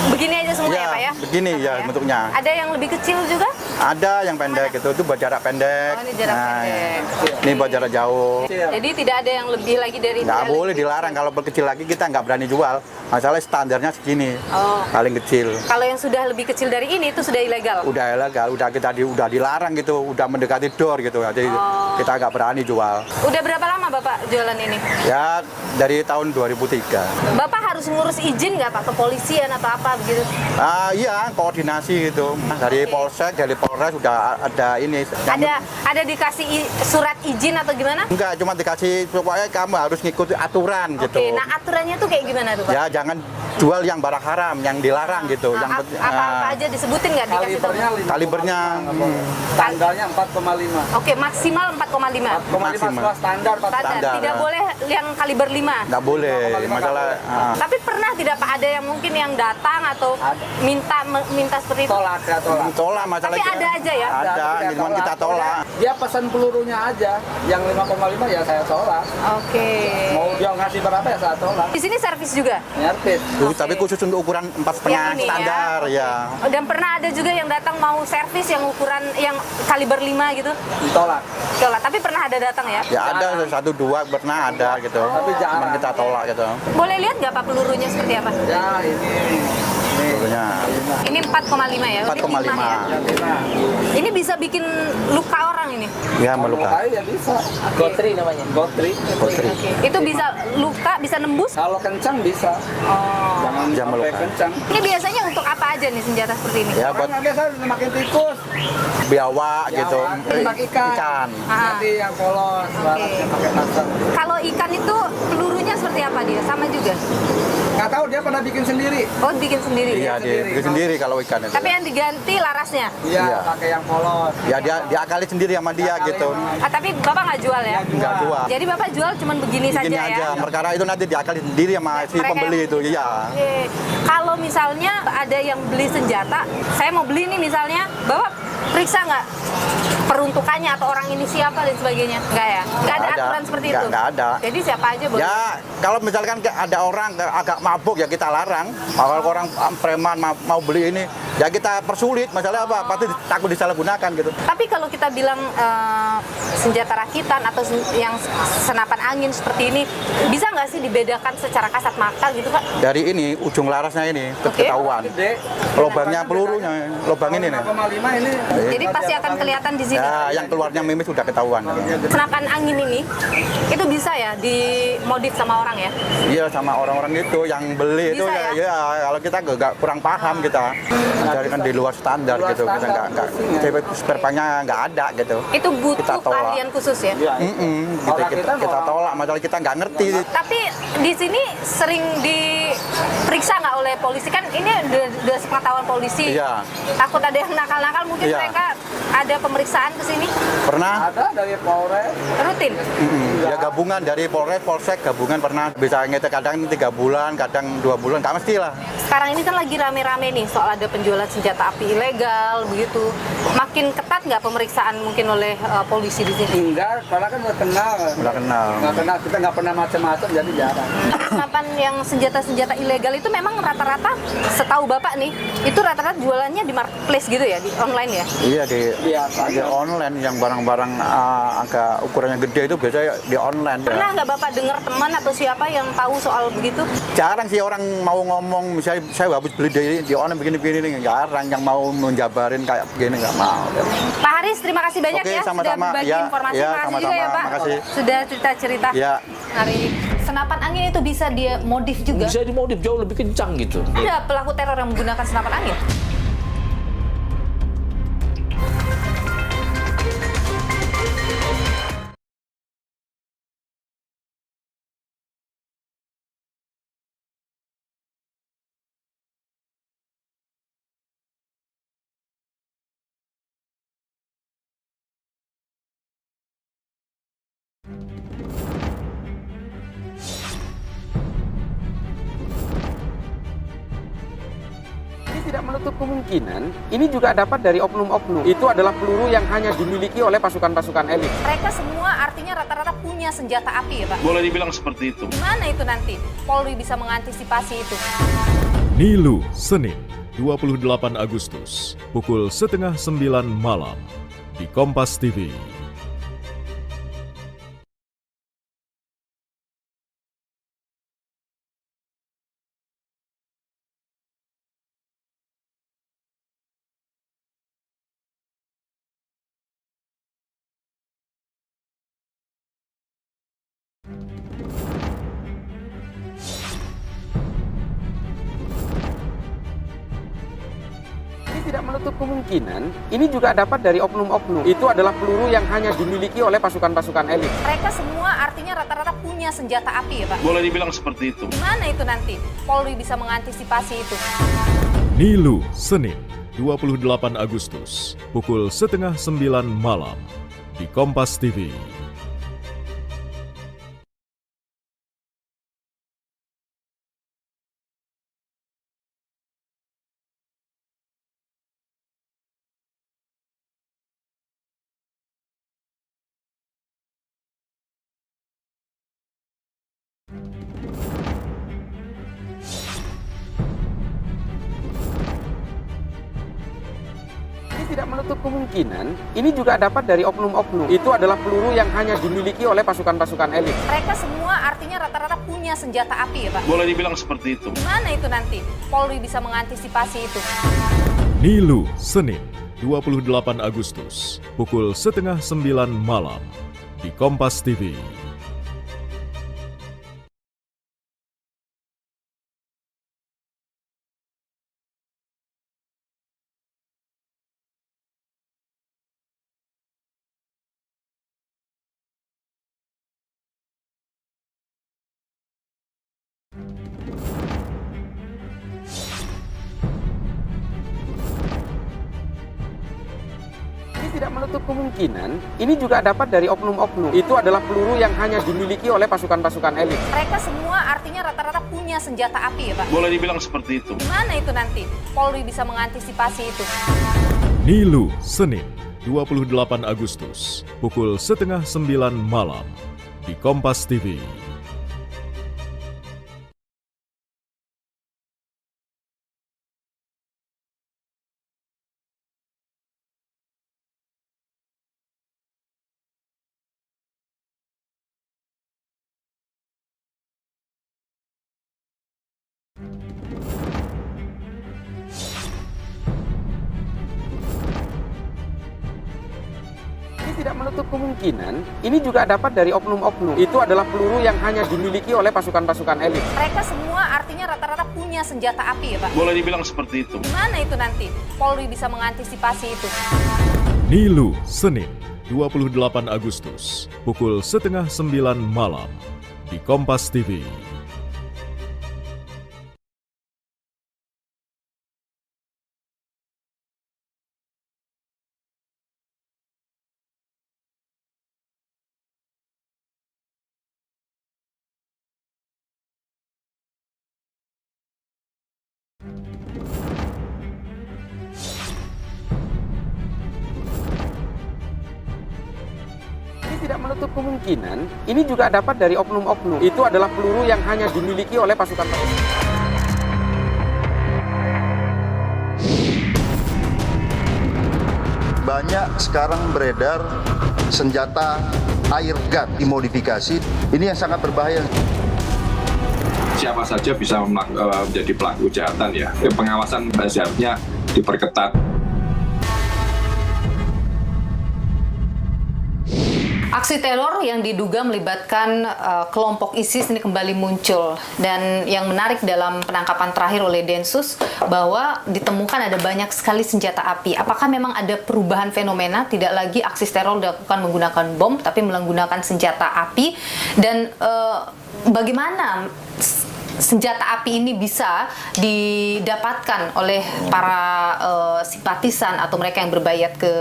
S4: begini aja semua ya, Pak ya?
S10: Begini ya bentuknya.
S4: Ada yang lebih kecil juga?
S10: Ada yang pendek gitu, itu buat jarak pendek.
S4: Oh, ini jarak pendek.
S10: Ini buat jarak jauh.
S4: Jadi tidak ada yang lebih lagi dari
S10: Nggak
S4: ini?
S10: boleh dilarang, kalau berkecil lagi kita nggak berani jual. Masalah standarnya segini,
S4: Oh.
S10: paling kecil.
S4: Kalau yang sudah lebih kecil dari ini itu sudah ilegal?
S10: Udah ilegal, udah udah dilarang gitu, udah mendekati door gitu. Jadi kita nggak berani jual.
S4: Udah berapa lama Bapak jualan ini?
S10: Ya dari tahun 2003.
S4: Bapak harus ngurus izin nggak Pak, kepolisian atau apa begitu?
S10: Iya, koordinasi gitu. Dari Polsek, dari Polres sudah ada ini.
S4: Ada dikasih surat izin atau gimana?
S10: Enggak, cuma dikasih supaya kamu harus ngikuti aturan gitu.
S4: Oke, nah aturannya tuh kayak gimana tuh Pak?
S10: Ya jangan jual yang barang haram, yang dilarang gitu. Yang
S4: Apa aja disebutin nggak dikasih tahu?
S10: Kalibernya
S5: Standarnya 4,5.
S4: Oke, maksimal 4,5.
S5: 4,5 standar, Pak.
S4: Standar. Tidak boleh yang kaliber 5.
S10: nggak boleh. Masalah
S4: Tapi pernah tidak Pak ada yang mungkin yang datang atau minta seperti itu?
S10: tolak masalah.
S4: Tapi ada aja ya?
S10: Ada, cuma kita tolak.
S5: Dia pesan pelurunya aja, yang 5,5 ya saya tolak.
S4: Oke.
S5: Mau dia ngasih berapa ya saya tolak.
S4: Di sini servis juga?
S5: Nyerpit.
S10: Tapi khusus untuk ukuran 4,5
S4: Yang ini
S10: standar ya.
S4: Dan pernah ada juga yang datang mau servis yang ukuran yang kaliber 5 gitu?
S5: Ditolak.
S4: Tolak. Tapi pernah ada datang ya?
S10: Ya ada 1-2 pernah ada gitu.
S5: Tapi jarang.
S10: Cuman kita tolak gitu.
S4: Boleh lihat nggak Pak pelurunya seperti apa?
S5: Ya ini.
S10: Dulunya
S4: Ini 4,5 ya?
S10: 4,5.
S4: Ini 5 ya? Ini bisa bikin luka orang ini?
S10: Ya meluka.
S5: Ya bisa. Gotri namanya. Gotri.
S10: Putri.
S4: Oke. Itu bisa luka, bisa nembus?
S5: Kalau kencang bisa.
S4: Oh.
S5: Jangan
S10: Jangan
S5: sampai
S10: meluka.
S5: kencang.
S4: Ini biasanya untuk apa aja nih senjata seperti ini?
S10: Ya buat
S5: Orang biasa makin tikus.
S10: biawak gitu.
S5: Tembak ikan. Nanti yang polos. Baratnya pakai pasar.
S4: Kalau ikan itu pelurunya seperti apa dia? Sama juga?
S5: Nggak tahu dia pernah bikin sendiri.
S4: Oh, bikin sendiri?
S10: Iya, dia sendiri kalau ikan itu.
S4: Tapi yang diganti larasnya?
S5: Iya,
S10: Iya.
S5: pakai yang polos.
S10: Ya dia diakali sendiri sama dia gitu.
S4: Tapi Bapak nggak jual ya?
S10: Nggak jual.
S4: Jadi Bapak jual cuma begini
S10: Begini
S4: saja
S10: aja.
S4: ya?
S10: Perkara itu nanti diakali sendiri sama si
S4: Mereka
S10: pembeli
S4: yang-
S10: itu. Iya.
S4: Oke. Kalau misalnya ada yang beli senjata, saya mau beli nih misalnya, Bapak periksa nggak peruntukannya atau orang ini siapa dan sebagainya? Nggak ya? Nggak ada
S10: Nggak ada.
S4: aturan seperti
S10: Nggak-
S4: itu?
S10: nggak ada.
S4: Jadi siapa aja boleh?
S10: Ya kalau misalkan ada orang agak mabuk ya kita larang. Kalau orang preman mau beli ini ya kita persulit. Masalah apa? Pasti takut disalahgunakan gitu.
S4: Tapi kalau kita bilang senjata rakitan atau yang senapan angin seperti ini, bisa nggak sih dibedakan secara kasat mata gitu Pak?
S10: Dari ini ujung larasnya ini ketahuan.
S5: Gede.
S10: Lubangnya pelurunya, lubang ini nih.
S5: 5,5 ini.
S4: Jadi pasti akan kelihatan di sini.
S10: Ya, yang keluarnya mimis sudah ketahuan.
S4: Senapan angin ini, itu bisa ya dimodif sama orang ya?
S10: Iya sama orang-orang itu yang beli itu
S4: Bisa
S10: ya,
S4: ya?
S10: ya kalau kita nggak kurang paham kita mencari kan di luar standar
S5: Luar
S10: gitu kita
S5: standar,
S10: nggak spare partnya nggak ada gitu.
S4: Itu
S10: Kita
S4: butuh
S10: tolak.
S4: keahlian khusus ya?
S10: Gitu,
S5: Orang
S10: kita
S5: kita mau-
S10: tolak masalah kita nggak ngerti.
S4: Tapi di sini sering diperiksa nggak oleh polisi kan? Ini udah sepengetahuan polisi.
S10: Iya.
S4: Takut ada yang nakal-nakal, mungkin
S10: Iya.
S4: mereka ada pemeriksaan ke sini
S10: Pernah
S5: Ada dari Polres.
S4: rutin.
S10: ya gabungan dari Polres Polsek gabungan pernah bisa ngetek kadang 3 bulan kadang 2 bulan nggak mesti lah.
S4: Sekarang ini kan lagi rame-rame nih soal ada penjualan senjata api ilegal begitu. Makin ketat nggak pemeriksaan mungkin oleh polisi di sini?
S5: Enggak, karena kan udah kenal.
S10: Udah kenal.
S5: Nggak kenal, kita nggak pernah macam-macam jadi jarang.
S4: Senapan yang senjata-senjata ilegal itu memang rata-rata setahu Bapak nih, itu rata-rata jualannya di marketplace gitu ya, di online ya?
S10: Iya di
S5: Biasa.
S10: online yang barang-barang agak ukurannya gede itu biasanya di online. Ya.
S4: Pernah nggak Bapak dengar teman atau siapa yang tahu soal begitu?
S10: Jarang sih orang mau ngomong misalnya saya habis beli di online begini-begini nih jarang yang mau menjabarin kayak begini nggak mau.
S4: Pak Haris, terima kasih banyak
S10: Oke,
S4: ya
S10: sama-sama.
S4: sudah berbagi
S10: Ya,
S4: informasi.
S10: ya,
S4: Makasih juga
S10: sama-sama.
S4: ya Pak.
S10: Makasih.
S4: Sudah cerita-cerita
S10: Ya.
S4: hari ini. Senapan angin itu bisa dia modif juga?
S3: Bisa dimodif jauh lebih kencang gitu.
S4: Ada pelaku teror yang menggunakan senapan angin?
S5: Tidak menutup kemungkinan, ini juga dapat dari oknum-oknum. Itu adalah peluru yang hanya dimiliki oleh pasukan-pasukan elit.
S4: Mereka semua artinya rata-rata punya senjata api ya Pak?
S7: Boleh dibilang seperti itu.
S4: Gimana itu nanti? Polri bisa mengantisipasi itu?
S9: Nilu, Senin, 28 Agustus, pukul 8:30 malam, di Kompas TV.
S5: Tidak menutup kemungkinan, ini juga dapat dari oknum-oknum. Itu adalah peluru yang hanya dimiliki oleh pasukan-pasukan elit.
S4: Mereka semua artinya rata-rata punya senjata api ya Pak?
S7: Boleh dibilang seperti itu.
S4: Gimana itu nanti? Polri bisa mengantisipasi itu?
S9: Nilu, Senin, 28 Agustus, pukul 8:30 malam, di Kompas TV.
S5: Tidak menutup kemungkinan, ini juga dapat dari oknum-oknum. Itu adalah peluru yang hanya dimiliki oleh pasukan-pasukan elit.
S4: Mereka semua artinya rata-rata punya senjata api ya Pak?
S7: Boleh dibilang seperti itu.
S4: Gimana itu nanti? Polri bisa mengantisipasi itu?
S9: Nilu, Senin, 28 Agustus, pukul 8:30 malam, di Kompas TV.
S5: Tidak menutup kemungkinan, ini juga dapat dari oknum-oknum. Itu adalah peluru yang hanya dimiliki oleh pasukan-pasukan elit.
S4: Mereka semua artinya rata-rata punya senjata api ya Pak?
S7: Boleh dibilang seperti itu.
S4: Gimana itu nanti? Polri bisa mengantisipasi itu?
S9: Nilu, Senin, 28 Agustus, pukul 8:30 malam, di Kompas TV.
S5: Tidak menutup kemungkinan, ini juga dapat dari oknum-oknum. Itu adalah peluru yang hanya dimiliki oleh pasukan-pasukan elit.
S4: Mereka semua artinya rata-rata punya senjata api ya Pak?
S7: Boleh dibilang seperti itu.
S4: Gimana itu nanti? Polri bisa mengantisipasi itu?
S9: Nilu, Senin, 28 Agustus, pukul 8:30 malam, di Kompas TV.
S5: Tidak menutup kemungkinan, ini juga dapat dari oknum-oknum. Itu adalah peluru yang hanya dimiliki oleh pasukan.
S2: Banyak sekarang beredar senjata air gun dimodifikasi. Ini yang sangat berbahaya.
S11: Siapa saja bisa menjadi pelaku kejahatan ya. Pengawasan seharusnya diperketat.
S4: Aksi teror yang diduga melibatkan kelompok ISIS ini kembali muncul, dan yang menarik dalam penangkapan terakhir oleh Densus bahwa ditemukan ada banyak sekali senjata api. Apakah memang ada perubahan fenomena, tidak lagi aksi teror dilakukan menggunakan bom tapi menggunakan senjata api, dan bagaimana senjata api ini bisa didapatkan oleh para simpatisan atau mereka yang berbayat ke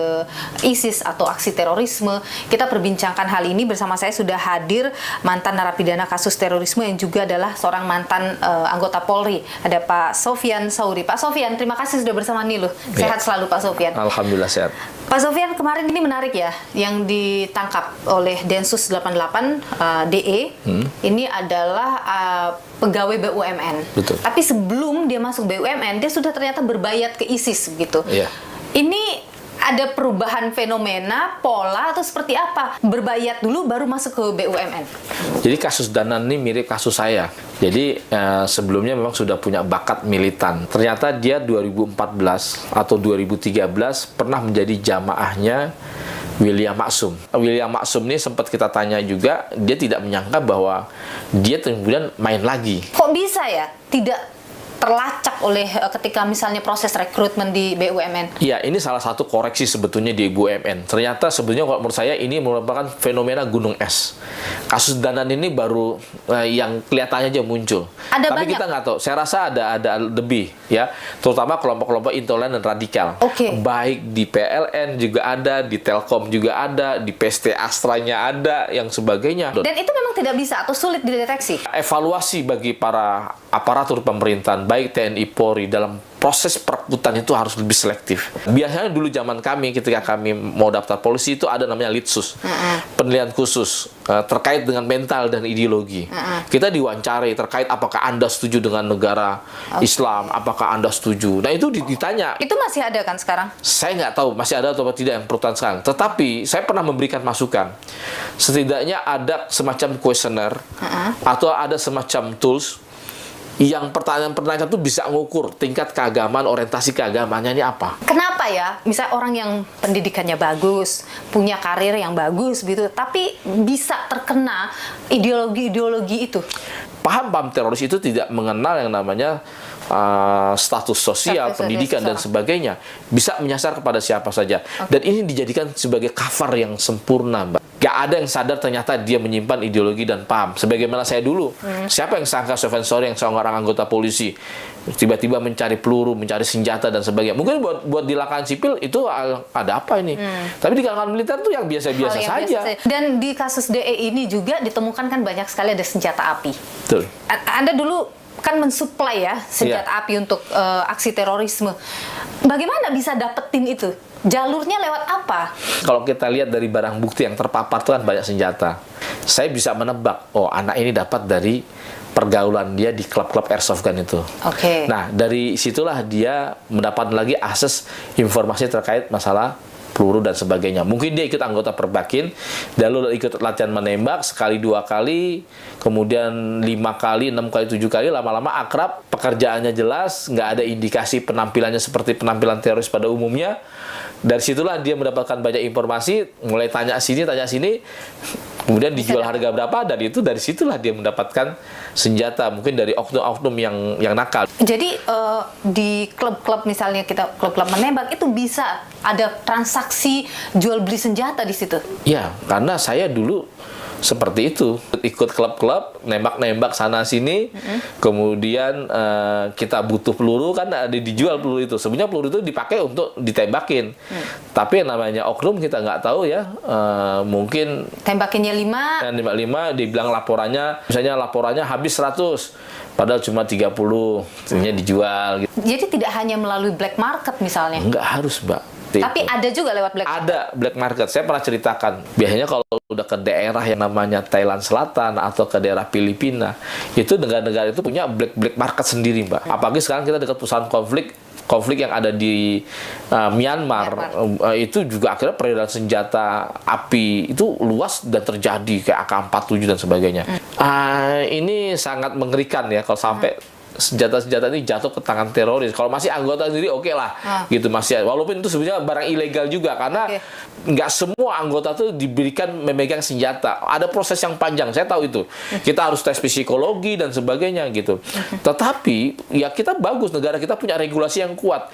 S4: ISIS atau aksi terorisme. Kita perbincangkan hal ini bersama saya sudah hadir mantan narapidana kasus terorisme yang juga adalah seorang mantan anggota Polri. Ada Pak Sofyan Sauri. Pak Sofyan, terima kasih sudah bersama Niluh. Sehat selalu Pak Sofyan.
S3: Alhamdulillah sehat.
S4: Pak Sofyan, kemarin ini menarik ya, yang ditangkap oleh Densus 88 DE, ini adalah pegawai BUMN.
S3: Betul.
S4: Tapi sebelum dia masuk BUMN, dia sudah ternyata berbayat ke ISIS gitu.
S3: Iya.
S4: Ini ada perubahan fenomena, pola, atau seperti apa? Berbayat dulu baru masuk ke BUMN?
S3: Jadi kasus Danan ini mirip kasus saya. Jadi sebelumnya memang sudah punya bakat militan. Ternyata dia 2014 atau 2013 pernah menjadi jamaahnya William Maksum. William Maksum ini sempat kita tanya juga, dia tidak menyangka bahwa dia kemudian main lagi.
S4: Kok bisa ya? Tidak terlacak oleh ketika misalnya proses rekrutmen di BUMN?
S3: Iya, ini salah satu koreksi sebetulnya di BUMN. Ternyata sebetulnya kalau menurut saya ini merupakan fenomena gunung es. Kasus Danan ini baru yang kelihatannya aja muncul.
S4: Ada
S3: tapi
S4: banyak.
S3: Kita nggak tahu. Saya rasa ada lebih ya, terutama kelompok-kelompok intoleran dan radikal.
S4: Oke.
S3: Baik di PLN juga ada, di Telkom juga ada, di PST Astranya ada, yang sebagainya.
S4: Dan itu memang tidak bisa atau sulit dideteksi?
S3: Evaluasi bagi para aparatur pemerintahan, baik TNI Polri, dalam proses perekrutan itu harus lebih selektif. Biasanya dulu zaman kami, ketika kami mau daftar polisi, itu ada namanya litsus, penilaian khusus terkait dengan mental dan ideologi. Kita diwawancari terkait apakah Anda setuju dengan negara Islam, apakah Anda setuju. Nah itu ditanya.
S4: Itu masih ada kan sekarang?
S3: Saya nggak tahu masih ada atau tidak yang perekrutan sekarang. Tetapi saya pernah memberikan masukan. Setidaknya ada semacam kuesioner atau ada semacam tools yang pertanyaan-pertanyaan itu bisa mengukur tingkat keagamaan, orientasi keagamaannya ini apa.
S4: Kenapa ya? Misalnya orang yang pendidikannya bagus, punya karir yang bagus gitu, tapi bisa terkena ideologi-ideologi itu?
S3: Paham-paham teroris itu tidak mengenal yang namanya status sosial, pendidikan, dan sebagainya. Bisa menyasar kepada siapa saja. Dan ini dijadikan sebagai cover yang sempurna, Mbak. Gak ada yang sadar ternyata dia menyimpan ideologi dan paham. Sebagaimana saya dulu. Siapa yang sangka Sofyan Sauri yang seorang anggota polisi tiba-tiba mencari peluru, mencari senjata, dan sebagainya. Mungkin buat di lapangan sipil itu ada apa ini. Tapi di kalangan militer itu yang biasa-biasa saja.
S4: Dan di kasus DE ini juga ditemukan kan banyak sekali ada senjata api.
S3: Betul.
S4: Anda dulu kan mensuplai ya senjata api untuk aksi terorisme. Bagaimana bisa dapetin itu? Jalurnya lewat apa?
S3: Kalau kita lihat dari barang bukti yang terpapar itu kan banyak senjata. Saya bisa menebak, oh anak ini dapat dari pergaulan dia di klub-klub airsoft gun itu.
S4: Oke.
S3: Nah, dari situlah dia mendapat lagi akses informasi terkait masalah peluru dan sebagainya. Mungkin dia ikut anggota Perbakin, lalu ikut latihan menembak sekali, 2 kali, kemudian 5 kali, 6 kali, 7 kali, lama-lama akrab, pekerjaannya jelas, nggak ada indikasi penampilannya seperti penampilan teroris pada umumnya. Dari situlah dia mendapatkan banyak informasi, mulai tanya sini, kemudian dijual harga berapa, dan itu dari situlah dia mendapatkan senjata, mungkin dari oknum-oknum yang nakal.
S4: Jadi di klub-klub misalnya kita klub-klub menembak itu bisa ada transaksi jual beli senjata di situ?
S3: Ya, karena saya dulu seperti itu, ikut klub-klub, nembak-nembak sana-sini, kemudian kita butuh peluru, kan ada dijual peluru itu. Sebenarnya peluru itu dipakai untuk ditembakin, tapi yang namanya oknum kita nggak tahu ya, mungkin
S4: tembakinnya 5,
S3: dibilang laporannya, misalnya laporannya habis 100, padahal cuma 30, artinya dijual. Gitu.
S4: Jadi tidak hanya melalui black market misalnya?
S3: Nggak harus, Mbak.
S4: Tapi ada juga lewat black market?
S3: Ada black market. Saya pernah ceritakan. Biasanya kalau udah ke daerah yang namanya Thailand Selatan atau ke daerah Filipina, itu negara-negara itu punya black market sendiri, Mbak. Apalagi sekarang kita dekat pusat konflik yang ada di Myanmar. Itu juga akhirnya peredaran senjata api itu luas dan terjadi kayak AK-47 dan sebagainya. Ini sangat mengerikan ya kalau sampai senjata-senjata ini jatuh ke tangan teroris. Kalau masih anggota sendiri oke lah, gitu masih. Walaupun itu sebenarnya barang ilegal juga, karena nggak semua anggota tuh diberikan memegang senjata. Ada proses yang panjang, saya tahu itu. Kita harus tes psikologi dan sebagainya gitu. Tetapi ya kita bagus, negara kita punya regulasi yang kuat.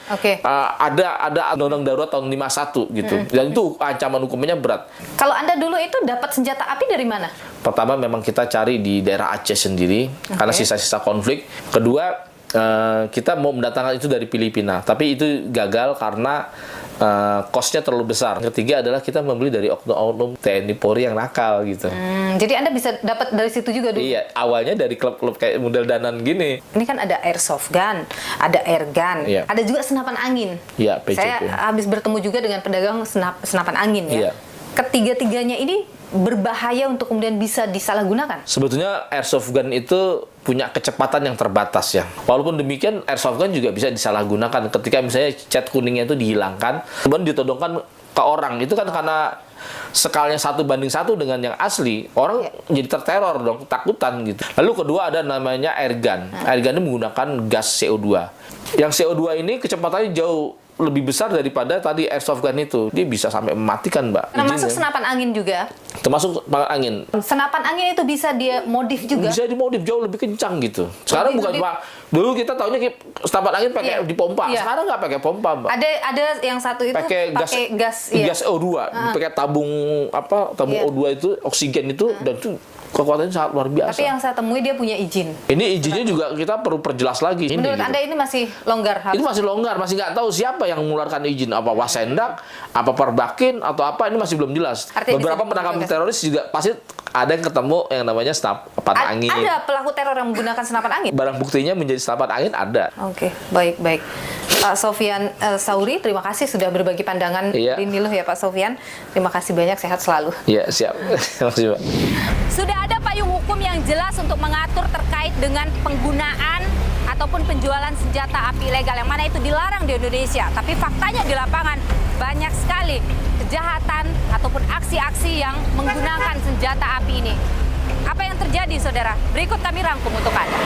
S3: Ada undang-undang darurat tahun 51 gitu, dan itu ancaman hukumnya berat.
S4: Kalau Anda dulu itu dapat senjata api dari mana?
S3: Pertama memang kita cari di daerah Aceh sendiri karena sisa-sisa konflik. Kedua kita mau mendatangkan itu dari Filipina, tapi itu gagal karena cost-nya terlalu besar. Ketiga adalah kita membeli dari oknum-oknum TNI Polri yang nakal gitu.
S4: Jadi Anda bisa dapat dari situ juga dulu?
S3: Iya, awalnya dari klub-klub kayak model danan gini.
S4: Ini kan ada airsoft gun, ada air gun, ada juga senapan angin.
S3: Iya, PCP.
S4: Saya habis bertemu juga dengan pedagang senapan angin ya. Ketiga-tiganya ini berbahaya untuk kemudian bisa disalahgunakan?
S3: Sebetulnya airsoft gun itu punya kecepatan yang terbatas ya. Walaupun demikian, airsoft gun juga bisa disalahgunakan ketika misalnya cat kuningnya itu dihilangkan, kemudian ditodongkan ke orang. Itu kan karena skalanya 1:1 dengan yang asli, orang jadi terteror dong, takutan gitu. Lalu kedua ada namanya air gun. Air gun ini menggunakan gas CO2. Yang CO2 ini kecepatannya jauh lebih besar daripada tadi airsoft gun itu. Dia bisa sampai mematikan, Mbak.
S4: Termasuk senapan angin juga?
S3: Termasuk senapan angin.
S4: Senapan angin itu bisa dia modif juga?
S3: Bisa dimodif jauh lebih kencang gitu. Sekarang bukan cuma, dulu kita tahunya senapan angin pakai dipompa. Sekarang nggak pakai pompa, Mbak.
S4: Ada yang satu itu pakai gas
S3: O2, pakai tabung O2 itu, oksigen itu, dan itu kekuatannya sangat luar biasa.
S4: Tapi yang saya temui dia punya izin.
S3: Ini izinnya juga kita perlu perjelas lagi.
S4: Menurut Anda ini masih longgar?
S3: Ini masih longgar, masih nggak tahu siapa yang mengeluarkan izin. Apa Wasendak, apa Perbakin, atau apa, ini masih belum jelas.
S4: Artinya
S3: beberapa penangkapan teroris juga pasti ada yang ketemu yang namanya senapan angin.
S4: Ada pelaku teror yang menggunakan senapan angin?
S3: Barang buktinya menjadi senapan angin ada.
S4: Oke, baik. Pak Sofyan Sauri, terima kasih sudah berbagi pandangan di Niluh ya Pak Sofyan. Terima kasih banyak, sehat selalu.
S3: Iya, siap. Terima kasih, Pak.
S4: Sudah ada payung hukum yang jelas untuk mengatur terkait dengan penggunaan ataupun penjualan senjata api ilegal yang mana itu dilarang di Indonesia. Tapi faktanya di lapangan banyak sekali kejahatan ataupun aksi-aksi yang menggunakan senjata api ini. Apa yang terjadi, saudara? Berikut kami rangkum untuk Anda.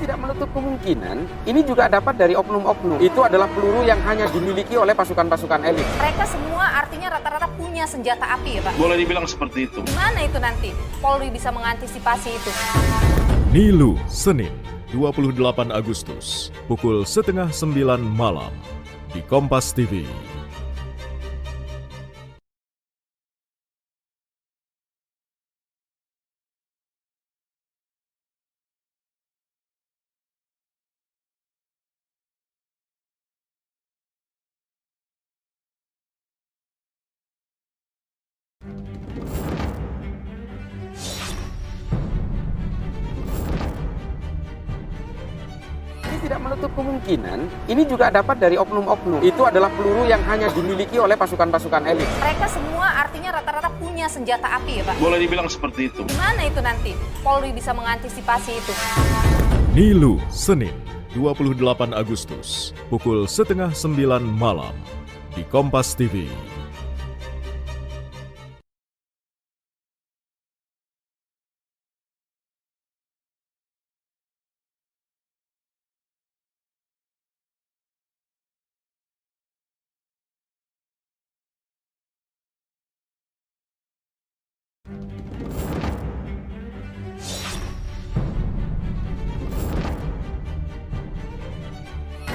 S5: Tidak menutup kemungkinan, ini juga dapat dari oknum-oknum. Itu adalah peluru yang hanya dimiliki oleh pasukan-pasukan elit.
S4: Mereka semua artinya rata-rata punya senjata api ya Pak?
S7: Boleh dibilang seperti itu.
S4: Gimana itu nanti? Polri bisa mengantisipasi itu?
S9: Nilu, Senin, 28 Agustus, pukul 8:30 malam, di Kompas TV.
S5: Tidak menutup kemungkinan, ini juga dapat dari oknum-oknum. Itu adalah peluru yang hanya dimiliki oleh pasukan-pasukan elit.
S4: Mereka semua artinya rata-rata punya senjata api ya Pak?
S7: Boleh dibilang seperti itu.
S4: Gimana itu nanti? Polri bisa mengantisipasi itu?
S9: Nilu, Senin, 28 Agustus, pukul 8:30 malam, di Kompas TV.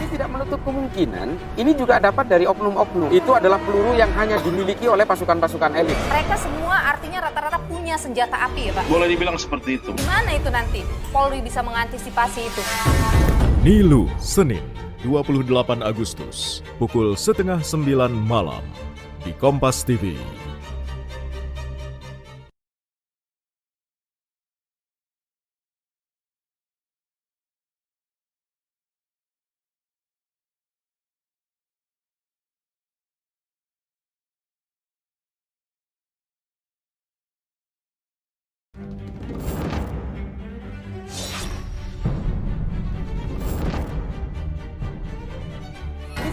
S5: Tidak menutup kemungkinan, ini juga dapat dari oknum-oknum. Itu adalah peluru yang hanya dimiliki oleh pasukan-pasukan elit.
S4: Mereka semua artinya rata-rata punya senjata api ya Pak?
S7: Boleh dibilang seperti itu.
S4: Gimana itu nanti? Polri bisa mengantisipasi itu?
S9: Nilu, Senin, 28 Agustus, pukul 8:30 malam, di Kompas TV.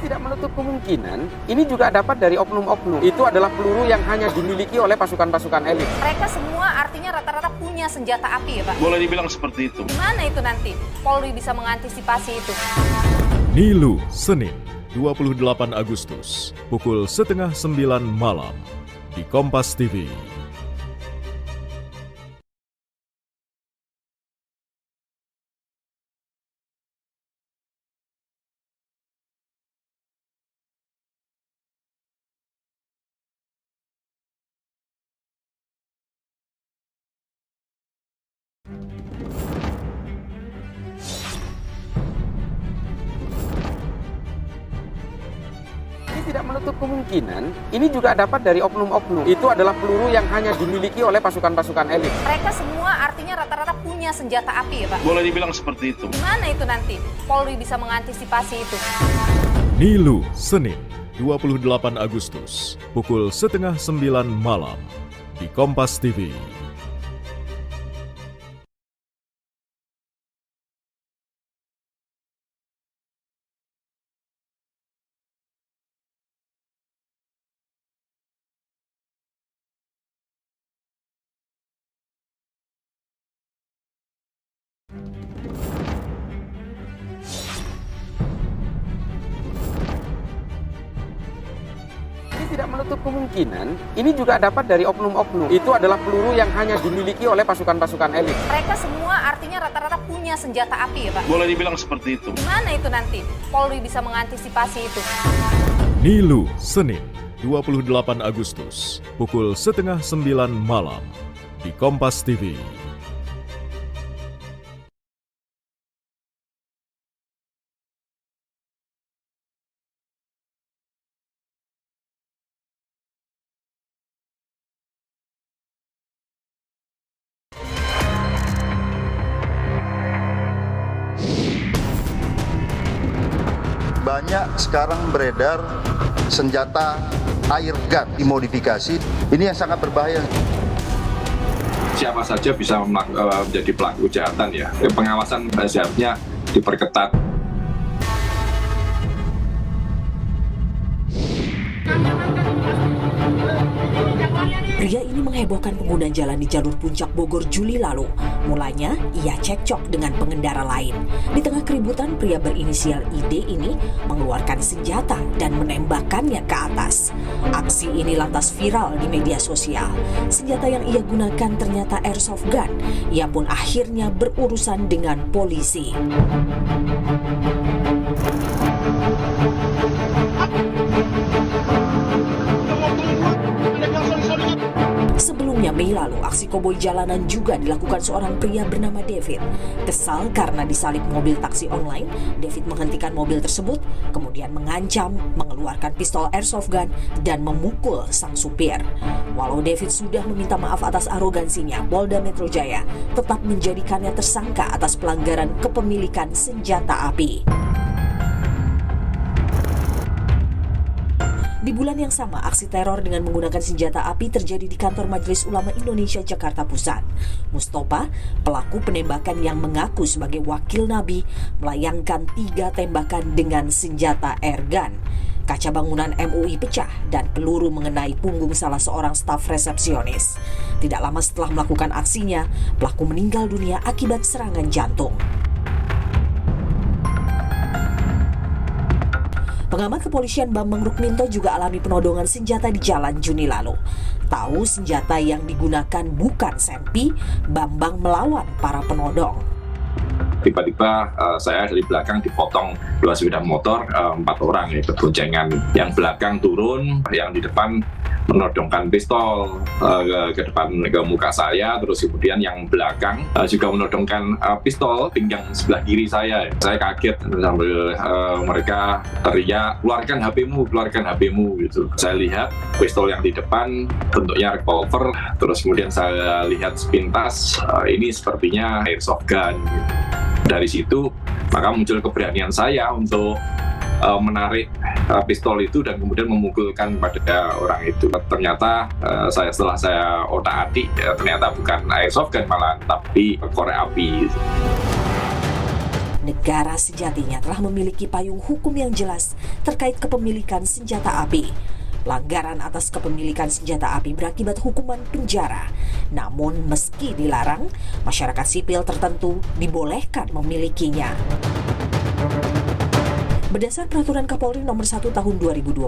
S5: tidak menutup kemungkinan ini juga dapat dari oknum-oknum. Itu adalah peluru yang hanya dimiliki oleh pasukan-pasukan elit.
S4: Mereka semua artinya rata-rata punya senjata api ya Pak?
S7: Boleh dibilang seperti itu.
S4: Gimana itu nanti Polri bisa mengantisipasi itu?
S9: Nilu, Senin, 28 Agustus, pukul 8:30 malam, di Kompas TV.
S5: Tidak menutup kemungkinan ini juga dapat dari oknum-oknum. Itu adalah peluru yang hanya dimiliki oleh pasukan-pasukan elit.
S4: Mereka semua artinya rata-rata punya senjata api ya Pak?
S7: Boleh dibilang seperti itu.
S4: Gimana itu nanti Polri bisa mengantisipasi itu?
S9: Nilu, Senin, 28 Agustus, pukul 8:30 malam, di Kompas TV.
S5: Tidak menutup kemungkinan ini juga dapat dari oknum-oknum. Itu adalah peluru yang hanya dimiliki oleh pasukan-pasukan elit.
S4: Mereka semua artinya rata-rata punya senjata api ya Pak?
S7: Boleh dibilang seperti itu.
S4: Gimana itu nanti Polri bisa mengantisipasi itu?
S9: Nilu, Senin, 28 Agustus, pukul 8:30 malam, di Kompas TV.
S2: Banyak sekarang beredar senjata air gun dimodifikasi. Ini yang sangat berbahaya.
S11: Siapa saja bisa menjadi pelaku kejahatan ya. Pengawasan seharusnya diperketat.
S12: Pria ini menghebohkan pengguna jalan di jalur Puncak Bogor Juli lalu. Mulanya, ia cekcok dengan pengendara lain. Di tengah keributan, pria berinisial ID ini mengeluarkan senjata dan menembakkannya ke atas. Aksi ini lantas viral di media sosial. Senjata yang ia gunakan ternyata airsoft gun. Ia pun akhirnya berurusan dengan polisi. Sebelumnya Mei lalu, aksi koboi jalanan juga dilakukan seorang pria bernama David. Kesal karena disalip mobil taksi online, David menghentikan mobil tersebut, kemudian mengancam, mengeluarkan pistol airsoft gun, dan memukul sang supir. Walau David sudah meminta maaf atas arogansinya, Polda Metro Jaya tetap menjadikannya tersangka atas pelanggaran kepemilikan senjata api. Di bulan yang sama, aksi teror dengan menggunakan senjata api terjadi di kantor Majelis Ulama Indonesia Jakarta Pusat. Mustopa, pelaku penembakan yang mengaku sebagai wakil Nabi, melayangkan 3 tembakan dengan senjata airgun. Kaca bangunan MUI pecah dan peluru mengenai punggung salah seorang staf resepsionis. Tidak lama setelah melakukan aksinya, pelaku meninggal dunia akibat serangan jantung. Pengamat kepolisian Bambang Rukminto juga alami penodongan senjata di jalan Juni lalu. Tahu senjata yang digunakan bukan sempi, Bambang melawan para penodong.
S11: Tiba-tiba saya dari belakang dipotong 2 sepeda motor, 4 orang ya berboncengan. Yang belakang turun, yang di depan menodongkan pistol ke depan ke muka saya, terus kemudian yang belakang juga menodongkan pistol pinggang sebelah kiri saya. Saya kaget sambil mereka teriak, keluarkan HP-mu gitu. Saya lihat pistol yang di depan bentuknya revolver, terus kemudian saya lihat sepintas ini sepertinya airsoft gun. Dari situ maka muncul keberanian saya untuk menarik pistol itu dan kemudian memukulkan pada orang itu. Ternyata setelah saya otak-atik, ternyata bukan airsoft gun malahan, tapi korek api.
S12: negara sejatinya telah memiliki payung hukum yang jelas terkait kepemilikan senjata api. Pelanggaran atas kepemilikan senjata api berakibat hukuman penjara. Namun meski dilarang, masyarakat sipil tertentu dibolehkan memilikinya. Berdasar Peraturan Kapolri Nomor 1 Tahun 2022,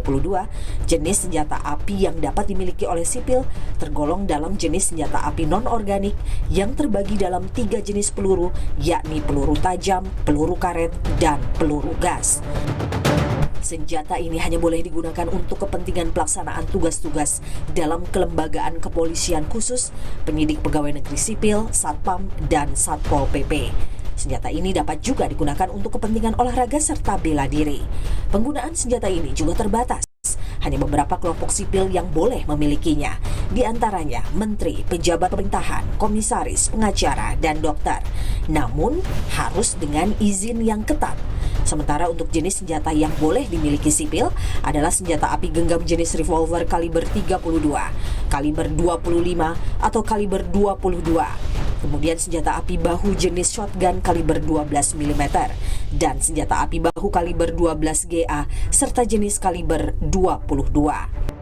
S12: jenis senjata api yang dapat dimiliki oleh sipil tergolong dalam jenis senjata api non-organik yang terbagi dalam 3 jenis peluru, yakni peluru tajam, peluru karet, dan peluru gas. Senjata ini hanya boleh digunakan untuk kepentingan pelaksanaan tugas-tugas dalam kelembagaan kepolisian khusus, penyidik pegawai negeri sipil, satpam, dan satpol PP. Senjata ini dapat juga digunakan untuk kepentingan olahraga serta bela diri. Penggunaan senjata ini juga terbatas. Hanya beberapa kelompok sipil yang boleh memilikinya, di antaranya menteri, pejabat pemerintahan, komisaris, pengacara, dan dokter. Namun, harus dengan izin yang ketat. Sementara untuk jenis senjata yang boleh dimiliki sipil adalah senjata api genggam jenis revolver kaliber 32, kaliber 25, atau kaliber 22. Kemudian senjata api bahu jenis shotgun kaliber 12 mm dan senjata api bahu kaliber 12 GA serta jenis kaliber 22.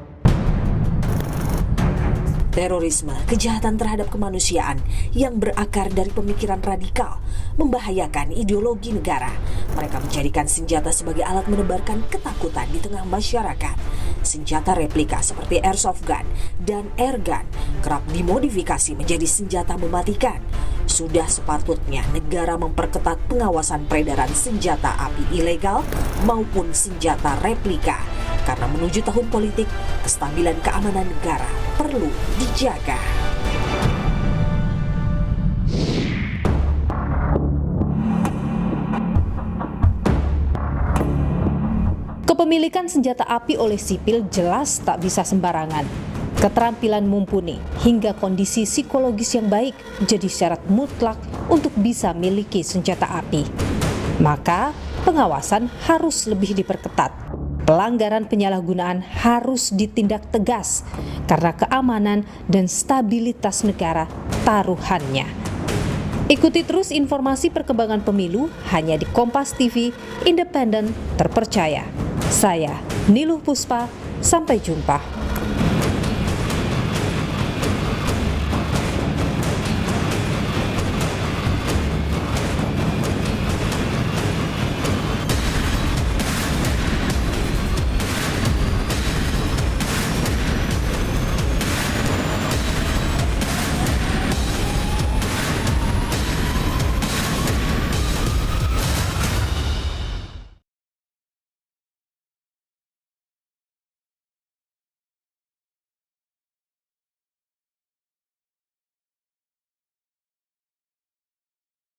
S12: Terorisme, kejahatan terhadap kemanusiaan yang berakar dari pemikiran radikal, membahayakan ideologi negara. Mereka menjadikan senjata sebagai alat menebarkan ketakutan di tengah masyarakat. Senjata replika seperti airsoft gun dan air gun kerap dimodifikasi menjadi senjata mematikan. Sudah sepatutnya negara memperketat pengawasan peredaran senjata api ilegal maupun senjata replika. Karena menuju tahun politik, kestabilan keamanan negara perlu dijaga.
S1: Kepemilikan senjata api oleh sipil jelas tak bisa sembarangan. Keterampilan mumpuni hingga kondisi psikologis yang baik menjadi syarat mutlak untuk bisa miliki senjata api. Maka, pengawasan harus lebih diperketat. Pelanggaran penyalahgunaan harus ditindak tegas karena keamanan dan stabilitas negara taruhannya. Ikuti terus informasi perkembangan pemilu hanya di Kompas TV, independen, terpercaya. Saya Niluh Puspa, sampai jumpa.